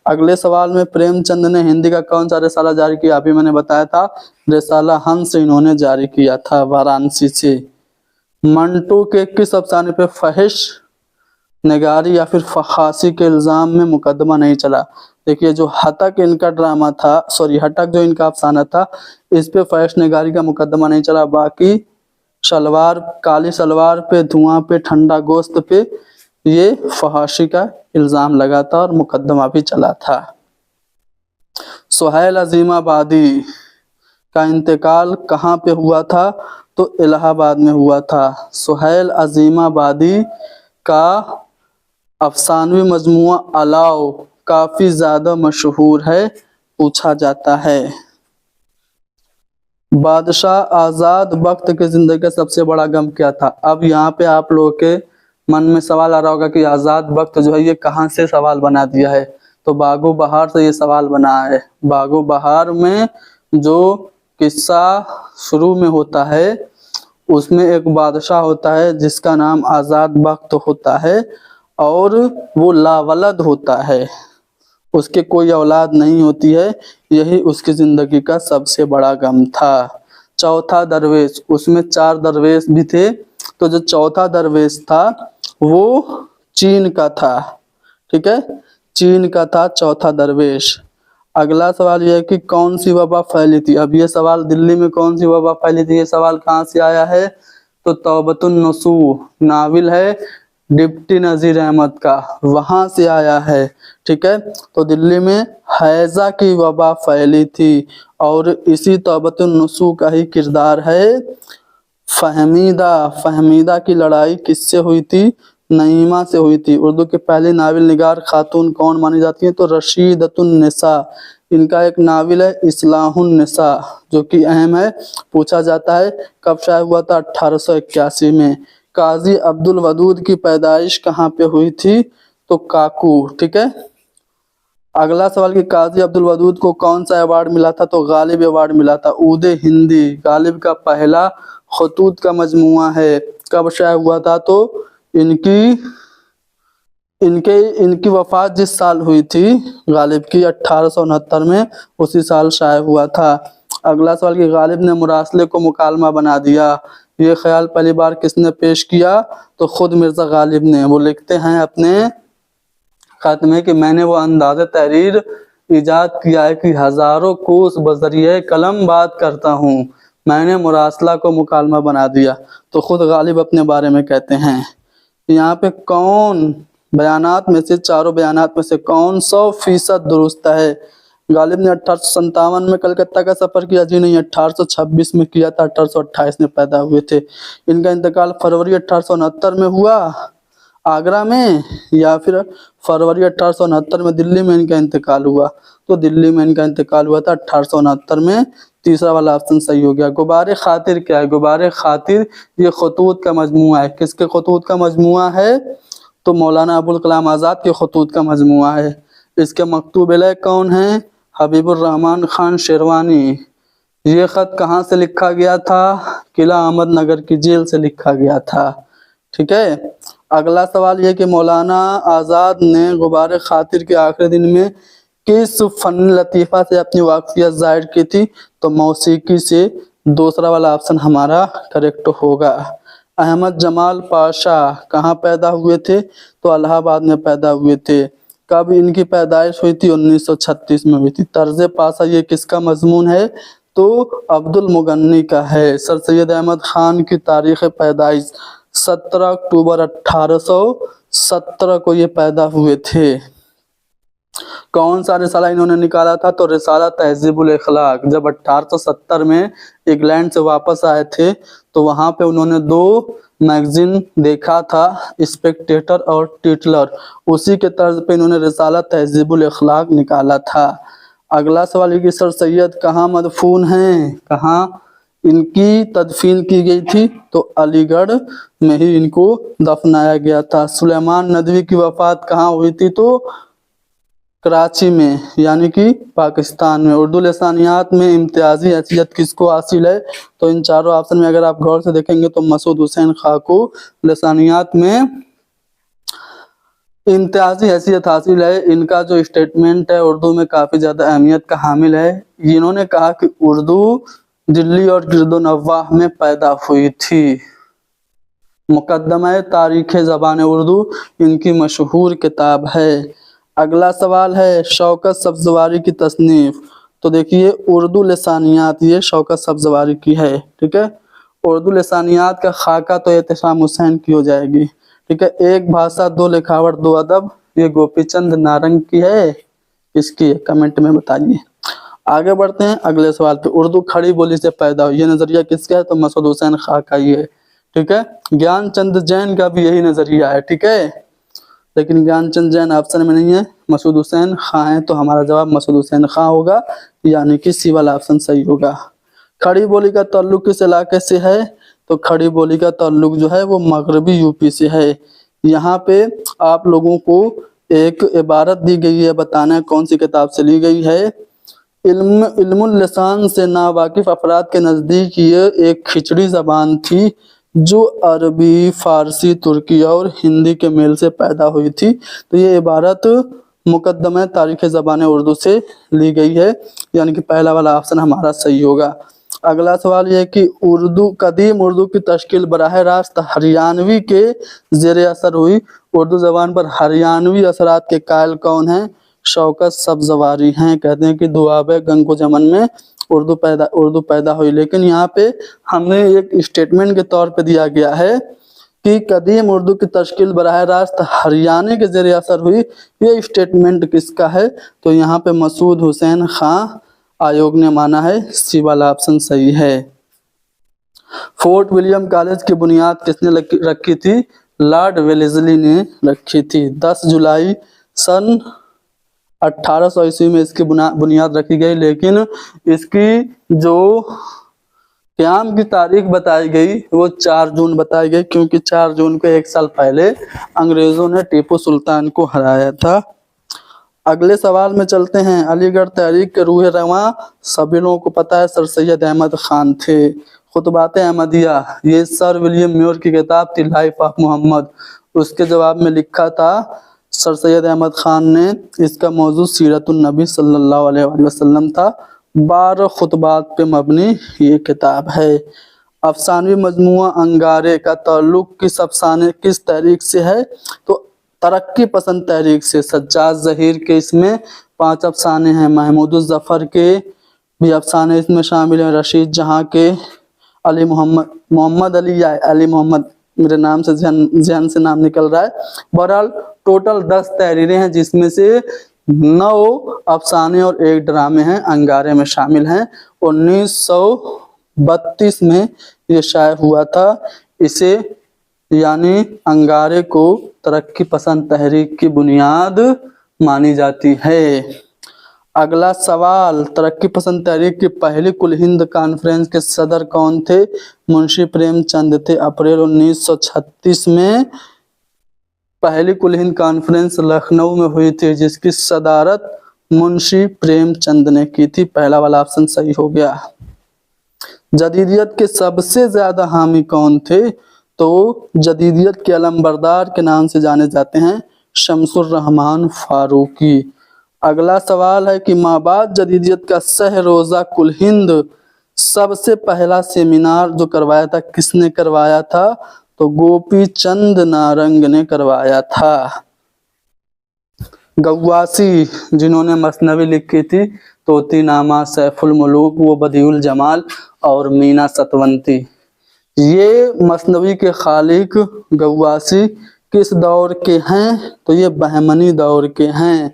A: अगले सवाल में प्रेमचंद ने हिंदी का कौन सा रिसाला जारी किया? अभी मैंने बताया था, रिसाला हंस इन्होंने जारी किया था वाराणसी से। मंटू के किस अफसाने पे फहिश निगारी या फिर फहासी के इल्जाम में मुकदमा नहीं चला? देखिए, जो हतक इनका ड्रामा था, हतक जो इनका अफसाना था, इस पे फहिश निगारी का मुकदमा नहीं चला। बाकी सलवार, काली सलवार पे, धुआं पे, ठंडा गोश्त पे ये फहाशी का इल्जाम लगा था और मुकदमा भी चला था। सुहैल अजीमाबादी का इंतकाल कहाँ पे हुआ था? तो इलाहाबाद में हुआ था। सुहैल अजीमाबादी का अफसानवी मजमुआ अलाव काफी ज्यादा मशहूर है, पूछा जाता है। बादशाह आजाद बख्त की जिंदगी का सबसे बड़ा गम क्या था? अब यहाँ पे आप लोगों के मन में सवाल आ रहा होगा कि आजाद बख्त जो है ये कहाँ से सवाल बना दिया है? तो बागो बहार से ये सवाल बना है। बागो बहार में जो किस्सा शुरू में होता है, उसमें एक बादशाह होता है जिसका नाम आजाद बख्त होता है, और वो लावलद होता है, उसके कोई औलाद नहीं होती है। यही उसकी जिंदगी का सबसे बड़ा गम था। चौथा दरवेश, उसमें 4 दरवेश भी थे, तो जो चौथा दरवेश था वो चीन का था, ठीक है, चीन का था चौथा दरवेश। अगला सवाल यह है कि कौन सी वबा फैली थी? अब ये सवाल दिल्ली में कौन सी वबा फैली थी, ये सवाल कहाँ से आया है? तो तौबतुन नसूह नाविल है डिप्टी नजीर अहमद का, वहां से आया है, ठीक है। तो दिल्ली में हैजा की वबा फैली थी, और इसी तौबतुन नसूह का ही किरदार है फहमीदा। फहमीदा की लड़ाई किससे हुई थी? नईमा से हुई थी। उर्दू के पहले नाविल निगार खातून कौन मानी जाती है? तो रशीदतुन निसा। इनका एक नाविल है इस्लाहुन निसा, जो कि अहम है, पूछा जाता है कब शाया हुआ था? 1881 में। काजी अब्दुल वदूद की पैदाइश कहाँ पे हुई थी? तो काकू, ठीक है। अगला सवाल कि काजी अब्दुल वदूद को कौन सा अवार्ड मिला था? तो गालिब अवार्ड मिला था। ऊदे हिंदी गालिब का पहला खतूत का मजमुआ है। कब शाया हुआ था? तो इनकी वफात जिस साल हुई थी गालिब की 1869 में, उसी साल शाया हुआ था। अगला सवाल कि गालिब ने मुरासले को मुकालमा बना दिया, ये ख्याल पहली बार किसने पेश किया? तो खुद मिर्जा गालिब ने। वो लिखते हैं अपने खत में कि मैंने वो अंदाज़ तहरीर ईजाद किया है कि हजारों कोस बजरिए कलम बात करता हूँ, मैंने मुरासला को मुकालमा बना दिया। तो खुद गालिब अपने बारे में कहते हैं। यहाँ पे कौन बयानात में से, चारों बयानात में से कौन 100% दुरुस्त है? गालिब ने 1857 में कलकत्ता का सफर किया? जी नहीं, 1826 में किया था, 1828 में पैदा हुए थे। इनका इंतकाल फरवरी 1869 में हुआ, आगरा में, या फिर फरवरी 1869 में दिल्ली में इनका इंतकाल हुआ? तो दिल्ली में इनका इंतकाल हुआ था 1869 में। तीसरा वाला ऑप्शन सही हो गया। गुबारे खातिर क्या है? गुबारे खातिर ये खतूत का मजमुआ है। किसके खतूत का मजमुआ है? तो मौलाना अबुल कलाम आज़ाद के खतूत का मजमुआ है। इसके मकतूब अलैह कौन है? हबीबुर रहमान खान शेरवानी। ये ख़त कहाँ से लिखा गया था? किला अहमदनगर की जेल से लिखा गया था। ठीक है। अगला सवाल ये कि मौलाना आज़ाद ने गुबारे खातिर के आखिरी दिन में किस फन लतीफ़ा से अपनी वाक़फ़ियत ज़ाहिर की थी? तो मौसीकी से। दूसरा वाला ऑप्शन हमारा करेक्ट होगा। अहमद जमाल पाशा कहाँ पैदा हुए थे? तो इलाहाबाद में पैदा हुए थे। कब इनकी पैदाइश हुई थी? 1936 में हुई थी। तर्ज पाशा ये किसका मजमून है? तो अब्दुल मुगन्नी का है। सर सैयद अहमद खान की तारीख़ पैदाइश 17 अक्टूबर 1817 को ये पैदा हुए थे। कौन सा रिसाला इन्होंने निकाला था? तो रिसाला तहज़ीबुल अखलाक। जब 1870 में इंग्लैंड से वापस आए थे तो वहाँ पे उन्होंने 2 मैगजीन देखा था, स्पेक्टेटर और टिटलर। उसी के तर्ज पे इन्होंने रिसाला तहज़ीबुल अखलाक निकाला था। अगला सवाल ये कि सर सैयद कहाँ मदफून हैं? कहाँ इनकी तदफीन की गई थी? तो अलीगढ़ में ही इनको दफनाया गया था। सुलेमान नदवी की वफ़ात कहाँ हुई थी? तो कराची में, यानी कि पाकिस्तान में। उर्दू लसानियात में इम्तियाजी हैसियत किसको हासिल है? तो इन चारों ऑप्शन में अगर आप गौर से देखेंगे तो मसूद हुसैन खां को लसानियात में इम्तियाजी हैसियत हासिल है। इनका जो स्टेटमेंट है उर्दू में काफ़ी ज़्यादा अहमियत का हामिल है। इन्होंने कहा कि उर्दू दिल्ली और गिरदोनवाह में पैदा हुई थी। मुकद्दमा तारीख़ ज़बान उर्दू इनकी मशहूर किताब है। अगला सवाल है शौकत सब्ज़वारी की तसनीफ़। तो देखिए उर्दू लसानियात ये शौकत सब्ज़वारी की है। ठीक है। उर्दू लसानियात का खाका तो एहतशाम हुसैन की हो जाएगी। ठीक है। एक भाषा दो लिखावट दो अदब, ये गोपीचंद नारंग की है। इसकी कमेंट में बताइए। आगे बढ़ते हैं अगले सवाल पे। उर्दू खड़ी बोली से पैदा हुई, ये नज़रिया किसका है? तो मसूद हुसैन खां का ही है। ठीक है। ज्ञानचंद जैन का भी यही नज़रिया है। ठीक है। लेकिन ज्ञानचंद जैन ऑप्शन में नहीं है, मसूद हुसैन खां है। तो हमारा जवाब मसूद हुसैन खां होगा, यानी कि सी वाला ऑप्शन सही होगा। खड़ी बोली का ताल्लुक किस इलाके से है? तो खड़ी बोली का ताल्लुक जो है वो मगरबी यूपी से है। यहाँ पे आप लोगों को एक इबारत दी गई है, बताना है कौन सी किताब से ली गई है। इल्मुल लिसान से नावाकिफ अफराद के नज़दीक ये एक खिचड़ी ज़बान थी जो अरबी, फ़ारसी, तुर्की और हिंदी के मेल से पैदा हुई थी। तो ये इबारत मुकद्दमा तारीख़ ज़बान उर्दू से ली गई है, यानी कि पहला वाला ऑप्शन हमारा सही होगा। अगला सवाल ये है कि कदीम उर्दू की तश्कील बराह रास्त हरियाणवी के ज़ेर असर हुई। उर्दू ज़बान पर हरियाणवी असरात के कायल कौन हैं? शौकत सब्ज़वारी हैं। कहते हैं कि दुआबे गंगो जमन में उर्दू पैदा हुई। लेकिन यहाँ पे हमें एक स्टेटमेंट के तौर पे दिया गया है कि कदीम उर्दू की तश्कील बराह रास्त हरियाणा के ज़रिए असर हुई। ये स्टेटमेंट किसका है? तो यहाँ पे मसूद हुसैन खां आयोग ने माना है। सी वाला ऑप्शन सही है। फोर्ट विलियम कॉलेज की बुनियाद किसने रखी थी? लॉर्ड वेलेस्ली ने रखी थी। 10 जुलाई सन 1800 ईस्वी में इसकी बुनियाद रखी गई, लेकिन इसकी जो क़याम की तारीख बताई गई वो 4 जून बताई गई, क्योंकि 4 जून को 1 साल पहले अंग्रेज़ों ने टीपू सुल्तान को हराया था। अगले सवाल में चलते हैं। अलीगढ़ तहरीक के रूह रवां सभी लोगों को पता है सर सैयद अहमद खान थे। खुतबात अहमदिया ये सर विलियम म्योर की किताब थी, लाइफ ऑफ मोहम्मद। उसके जवाब में लिखा था सर सैयद अहमद खान ने, इसका मौजू सीरतुन नबी सल्लल्लाहु अलैहि वसल्लम था। 12 खुतबात पे मबनी ये किताब है। अफसानवी मजमुआ अंगारे का ताल्लुक किस अफसाने किस तहरीक से है? तो तरक्की पसंद तहरीक से। सज्जाद ज़हीर के इसमें 5 अफसाने हैं। महमूद ज़फ़र के भी अफसाने इसमें शामिल हैं। रशीद जहाँ के, अली मोहम्मद अली या अली मोहम्मद, मेरे नाम से जहन से नाम निकल रहा है। बहरहाल टोटल 10 तहरीरें हैं, जिसमें से 9 अफसाने और 1 ड्रामे हैं, अंगारे में शामिल हैं। 1932 में ये शाये हुआ था। इसे यानी अंगारे को तरक्की पसंद तहरीक की बुनियाद मानी जाती है। अगला सवाल, तरक्की पसंद तहरीक की पहली कुल हिंद कॉन्फ्रेंस के सदर कौन थे? मुंशी प्रेमचंद थे। अप्रैल 1936 में पहली कुल हिंद कॉन्फ्रेंस लखनऊ में हुई थी, जिसकी सदारत मुंशी प्रेमचंद ने की थी। पहला वाला ऑप्शन सही हो गया। जदीदियत के सबसे ज्यादा हामी कौन थे? तो जदीदियत के अलमबरदार के नाम से जाने जाते हैं शमसुर रहमान फारूकी। अगला सवाल है कि माबाद जदीदियत का सह रोजा कुल हिंद सबसे पहला सेमिनार जो करवाया था, किसने करवाया था? तो गोपी चंद नारंग ने करवाया था। गव्वासी, जिन्होंने मसनवी लिखी थी, तोतीनामा, सैफुल मुलूक, वो बदिउल जमाल और मीना सतवंती, ये मसनवी के खालिक गव्वासी किस दौर के हैं? तो ये बहमनी दौर के हैं।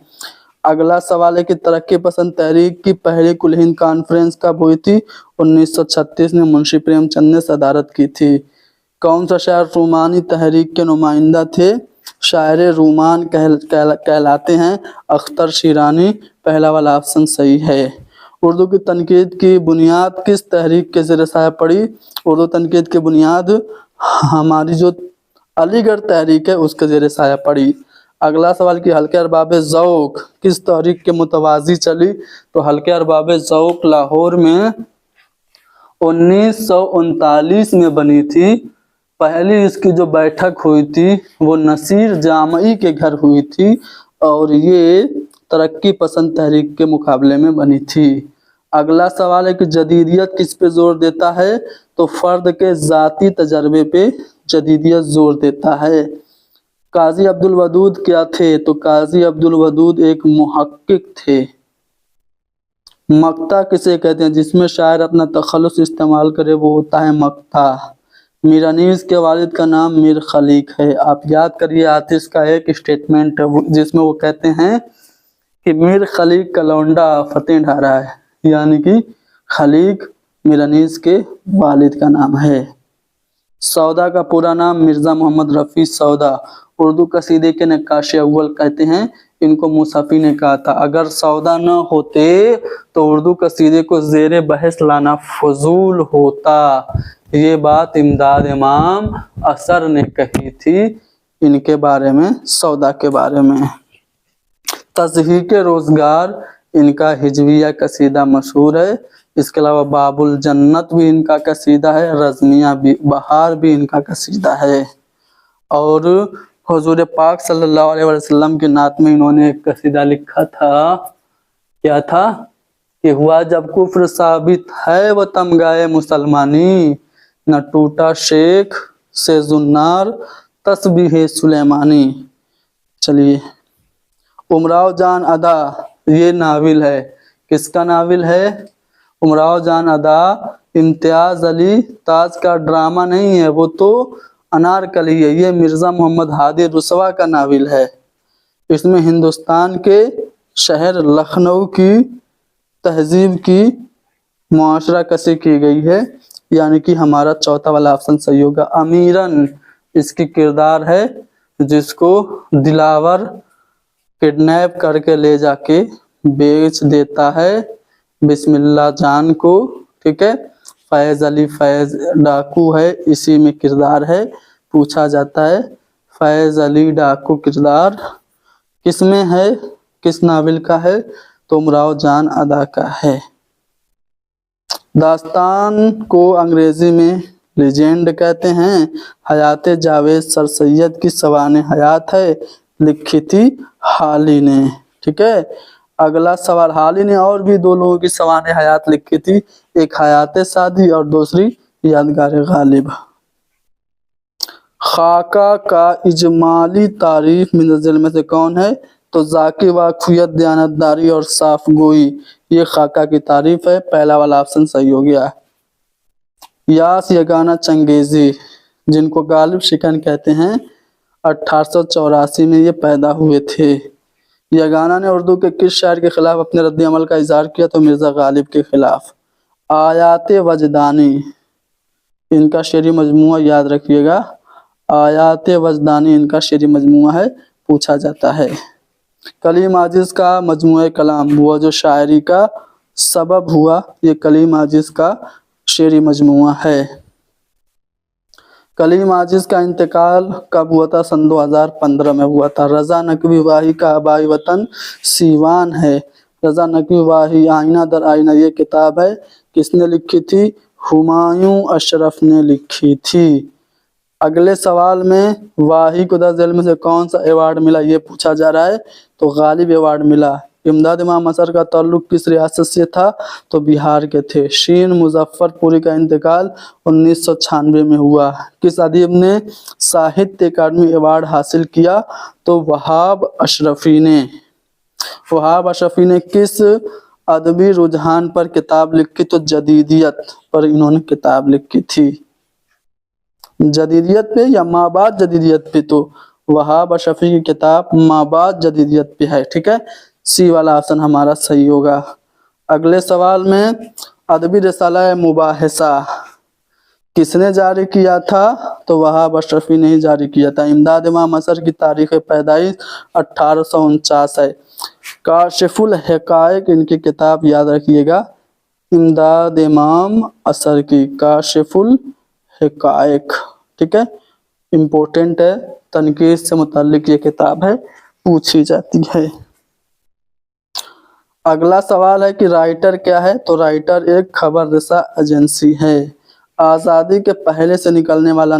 A: अगला सवाल है कि तरक्की पसंद तहरीक की पहली कुल हिंद कॉन्फ्रेंस कब हुई थी? 1936 में मुंशी प्रेमचंद ने सदारत की थी। कौन सा शायर रूमानी तहरीक के नुमाइंदा थे? शायर रूमान कहलाते हैं अख्तर शिरानी। पहला वाला ऑप्शन सही है। उर्दू की तनकीद की बुनियाद किस तहरीक के ज़ेर साया पड़ी? उर्दू तनकीद की बुनियाद हमारी जो अलीगढ़ तहरीक है उसके ज़ेर साया पड़ी। अगला सवाल कि हल्के अरबाब ज़ौक़ किस तहरीक के मुतवाज़ी चली? तो हल्के अरबाब ज़ौक़ लाहौर में 1939 में बनी थी। पहली इसकी जो बैठक हुई थी वो नसीर जामई के घर हुई थी और ये तरक्की पसंद तहरीक के मुकाबले में बनी थी। अगला सवाल है कि जदीदियत किस पे जोर देता है? तो फर्द के ज़ाती तजर्बे पे जदीदियत जोर देता है। काजी अब्दुल वदूद क्या थे? तो काजी अब्दुल वदूद एक मुहक्किक थे। मक्ता किसे कहते हैं? जिसमें शायर अपना तखल्लुस इस्तेमाल करे वो होता है मक्ता। मीर अनीस के वालिद का नाम मीर खलीक है। आप याद करिए, आतिश का एक स्टेटमेंट है जिसमें वो कहते हैं कि मीर खलीक का लौंडा फतेह ढा रहा है, यानी कि खलीक मीर अनीस के वालिद का नाम है। सौदा का पूरा नाम मिर्ज़ा मोहम्मद रफ़ी सौदा। उर्दू कसीदे के नक्काश अव्वल कहते हैं, इनको मुसफ़ी ने कहा था। अगर सौदा न होते तो उर्दू कसीदे को ज़ेरे बहस लाना फजूल होता। ये बात इमदाद इमाम असर ने कही थी इनके बारे में, सौदा के बारे में। तज़हीक रोज़गार इनका हिजविया कसीदा मशहूर है। इसके अलावा बाबुल जन्नत भी इनका कसीदा है, रज़मिया भी, बहार भी इनका कसीदा है। और हुजूर पाक सल्लल्लाहु अलैहि वसल्लम की नात में इन्होंने एक कसीदा लिखा था। क्या था? कि हुआ जब कुफ्र साबित है वो तमगाए मुसलमानी, न टूटा शेख से जुन्नार तस्बीह सुलेमानी। चलिए, उमराव जान अदा ये नाविल है। किसका नाविल है? उमराव जान अदा इम्तियाज अली ताज का ड्रामा नहीं है, वो तो अनारकली है। ये मिर्ज़ा मोहम्मद हादी रुसवा का नाविल है। इसमें हिंदुस्तान के शहर लखनऊ की तहजीब की मुआशरा कसी की गई है, यानी कि हमारा चौथा वाला ऑप्शन सही होगा। अमीरन इसकी किरदार है जिसको दिलावर किडनैप करके ले जाके बेच देता है बिस्मिल्लाह जान को, ठीक है। फैज़ अली फैज़ डाकू है, इसी में किरदार है। पूछा जाता है फैज़ अली डाकू किरदार किस में है, किस नावल का है? तो उमराव जान अदा का है। दास्तान को अंग्रेजी में लेजेंड कहते हैं। हयात जावेद सर सैयद की सवाने हयात है, लिखी थी हाली ने, ठीक है। अगला सवाल, हाली ने और भी दो लोगों की सवाने हयात लिखी थी, एक हयात सादी और दूसरी यादगार गालिब। खाका का इजमाली तारीफ मिनज़िल में से कौन है? तो ज़ाकी वाक़फ़ियत दयानतदारी और साफ गोई, ये खाका की तारीफ है। पहला वाला ऑप्शन सही हो गया। यास यगाना चंगेज़ी जिनको गालिब शिकन कहते हैं, 1884 में ये पैदा हुए थे। यगाना ने उर्दू के किस शायर के खिलाफ अपने रद्द अमल का इज़हार किया? तो मिर्ज़ा गालिब के खिलाफ। आयात वजदानी इनका शेरी मजमूआ याद रखिएगा, आयात वजदानी इनका शेरी मजमुआ है, पूछा जाता है। कलीम आजिज का मजमुआ कलाम, वो जो शायरी का सबब हुआ, ये कलीम आजिज का शेरी मजमुआ है। कलीम आजिज का इंतकाल कब हुआ था? सन 2015 में हुआ था। रज़ा नकवी वाही का आबाई वतन सीवान है। रज़ा नकवी वाही आईना दर आईना ये किताब है, किसने लिखी थी? हुमायूं अशरफ ने लिखी थी। अगले सवाल में वाही को 10 जेल में से कौन सा अवार्ड मिला, ये पूछा जा रहा है। तो गालिब अवार्ड मिला। इमदाद इमाम असर का ताल्लुक किस रियासत से था? तो बिहार के थे। शीन मुजफ्फरपुरी का इंतकाल 1996 में हुआ। किस अदीब ने साहित्य अकादमी अवार्ड हासिल किया? तो वहाब अशरफी ने। वहाब अशरफी ने किस अदबी रुझान पर किताब लिखी? तो जदीदियत पर इन्होंने किताब लिखी थी। जदीदियत पे या माबाद जदीदियत पे? तो वहाब अशरफी की किताब माबाद जदीदियत पे है। ठीक है, सी वाला ऑप्शन हमारा सही होगा। अगले सवाल में अदबी रिसाला मुबाहिसा किसने जारी किया था? तो वहाब अशरफी ने ही जारी किया था। इमदाद इमाम असर की तारीख पैदाइश 1849 है। काशिफुल हकायक इनकी किताब याद रखिएगा, इमदाद इमाम असर की काशिफुल हकायक। ठीक है, इम्पोर्टेंट है, तनकीद से मुताल्लिक ये किताब है, पूछी जाती है। अगला सवाल है कि राइटर क्या है? तो राइटर एक खबर रसा एजेंसी है। आज़ादी के पहले से निकलने वाला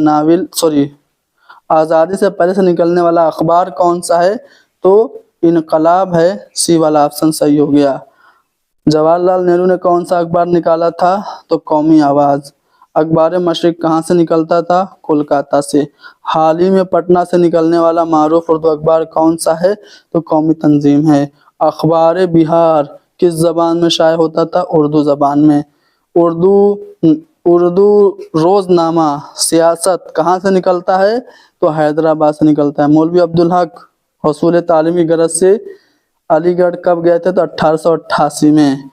A: आज़ादी से पहले से निकलने वाला अखबार कौन सा है? तो इनकलाब है। सी वाला ऑप्शन सही हो गया। जवाहरलाल नेहरू ने कौन सा अखबार निकाला था? तो कौमी आवाज़। अखबार मशरिक कहाँ से निकलता था? कोलकाता से। हाल ही में पटना से निकलने वाला मारूफ उर्दू अखबार कौन सा है? तो कौमी तंजीम है। अखबार बिहार किस जबान में शाये होता था? उर्दू जबान में। उर्दू रोजनामा सियासत कहाँ से निकलता है? तो हैदराबाद से निकलता है। मौलवी अब्दुल हक हसूल तालीमी गरज से अलीगढ़ कब गए थे? तो 1888 में।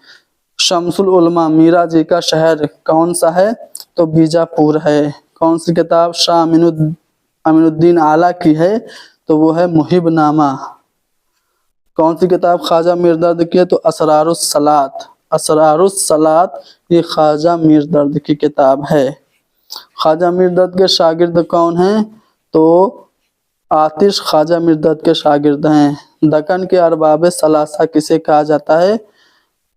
A: शमसुल उलमा मीरा जी का शहर कौन सा है? तो बीजापुर है। कौन सी किताब शाह अमीनुद्दीन आला की है? तो वो है मुहिबनामा। कौन सी किताब ख्वाजा मीर दर्द की है? तो असरारुस सलात ये ख्वाजा मीर दर्द की किताब है। ख्वाजा मीर दर्द के शागिर्द कौन हैं? तो आतिश ख्वाजा मीर दर्द के शागिर्द हैं। दक्कन के अरबाब सलासा किसे कहा जाता है?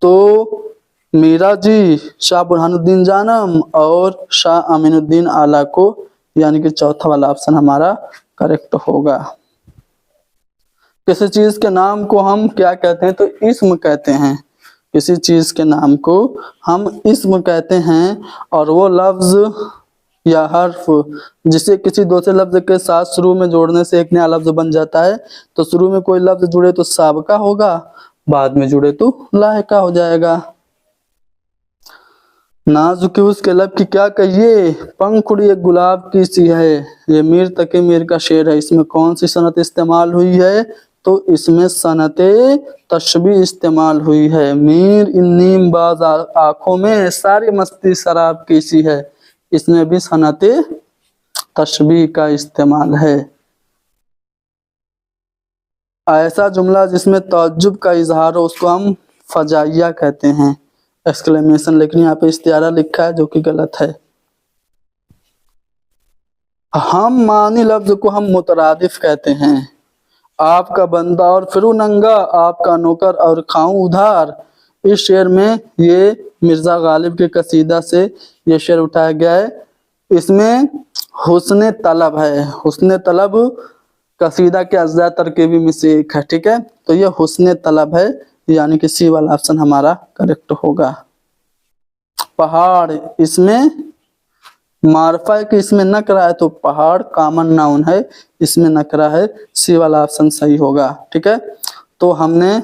A: तो मीरा जी, शाह बुरहानुद्दीन जानम और शाह अमीनुद्दीन आला को, यानी कि चौथा वाला ऑप्शन हमारा करेक्ट होगा। किसी चीज के नाम को हम क्या कहते हैं? तो इस्म कहते हैं। किसी चीज के नाम को हम इस्म कहते हैं, और वो लफ्ज या हर्फ जिसे किसी दूसरे लफ्ज के साथ शुरू में जोड़ने से एक नया लफ्ज बन जाता है। तो शुरू में कोई लफ्ज जुड़े तो साबका होगा, बाद में जुड़े तो लाहिका हो जाएगा। नाजुकी उसके लब की क्या कहिए, पंखुड़ी एक गुलाब की सी है। ये मीर तकी मीर का शेर है। इसमें कौन सी सनत इस्तेमाल हुई है? तो इसमें सनते तशबी इस्तेमाल हुई है। मीर इन नीम बाज आंखों में सारी मस्ती शराब की सी है। इसमें भी सनते तशबी का इस्तेमाल है। ऐसा जुमला जिसमें तअज्जुब का इजहार हो उसको हम फजाइया कहते हैं, एक्सक्लेमेशन। लेकिन यहाँ पे इस्तियारा लिखा है जो कि गलत है। हम मानी लफ्ज को हम मुतरादिफ कहते हैं। आपका बंदा और फिरू नंगा, आपका नौकर और खाऊं उधार। इस शेर में ये मिर्जा गालिब के कसीदा से ये शेर उठाया गया है। इसमें हुस्न तलब है। हुस्न तलब कसीदा के अज्जा तरकीबी में से एक है। ठीक है, तो ये हुस्न तलब है, यानी कि सी वाला ऑप्शन हमारा करेक्ट होगा। पहाड़ इसमें मारफा है कि इसमें नकरा है? तो पहाड़ कॉमन नाउन है, इसमें नकरा है। सी वाला ऑप्शन सही होगा। ठीक है, तो हमने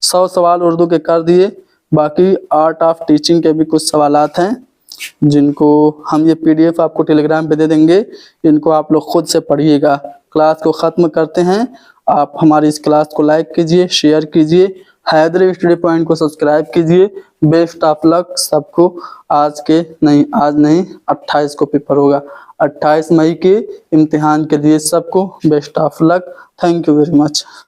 A: 100 सवाल उर्दू के कर दिए। बाकी आर्ट ऑफ टीचिंग के भी कुछ सवालात हैं जिनको हम ये PDF आपको टेलीग्राम पे दे देंगे। इनको आप लोग खुद से पढ़िएगा। क्लास को ख़त्म करते हैं। आप हमारी इस क्लास को लाइक कीजिए, शेयर कीजिए, हैदरी स्टडी पॉइंट को सब्सक्राइब कीजिए। बेस्ट ऑफ लक सबको। आज नहीं 28 को पेपर होगा। 28 मई के इम्तिहान के लिए सबको best of luck. Thank you very much.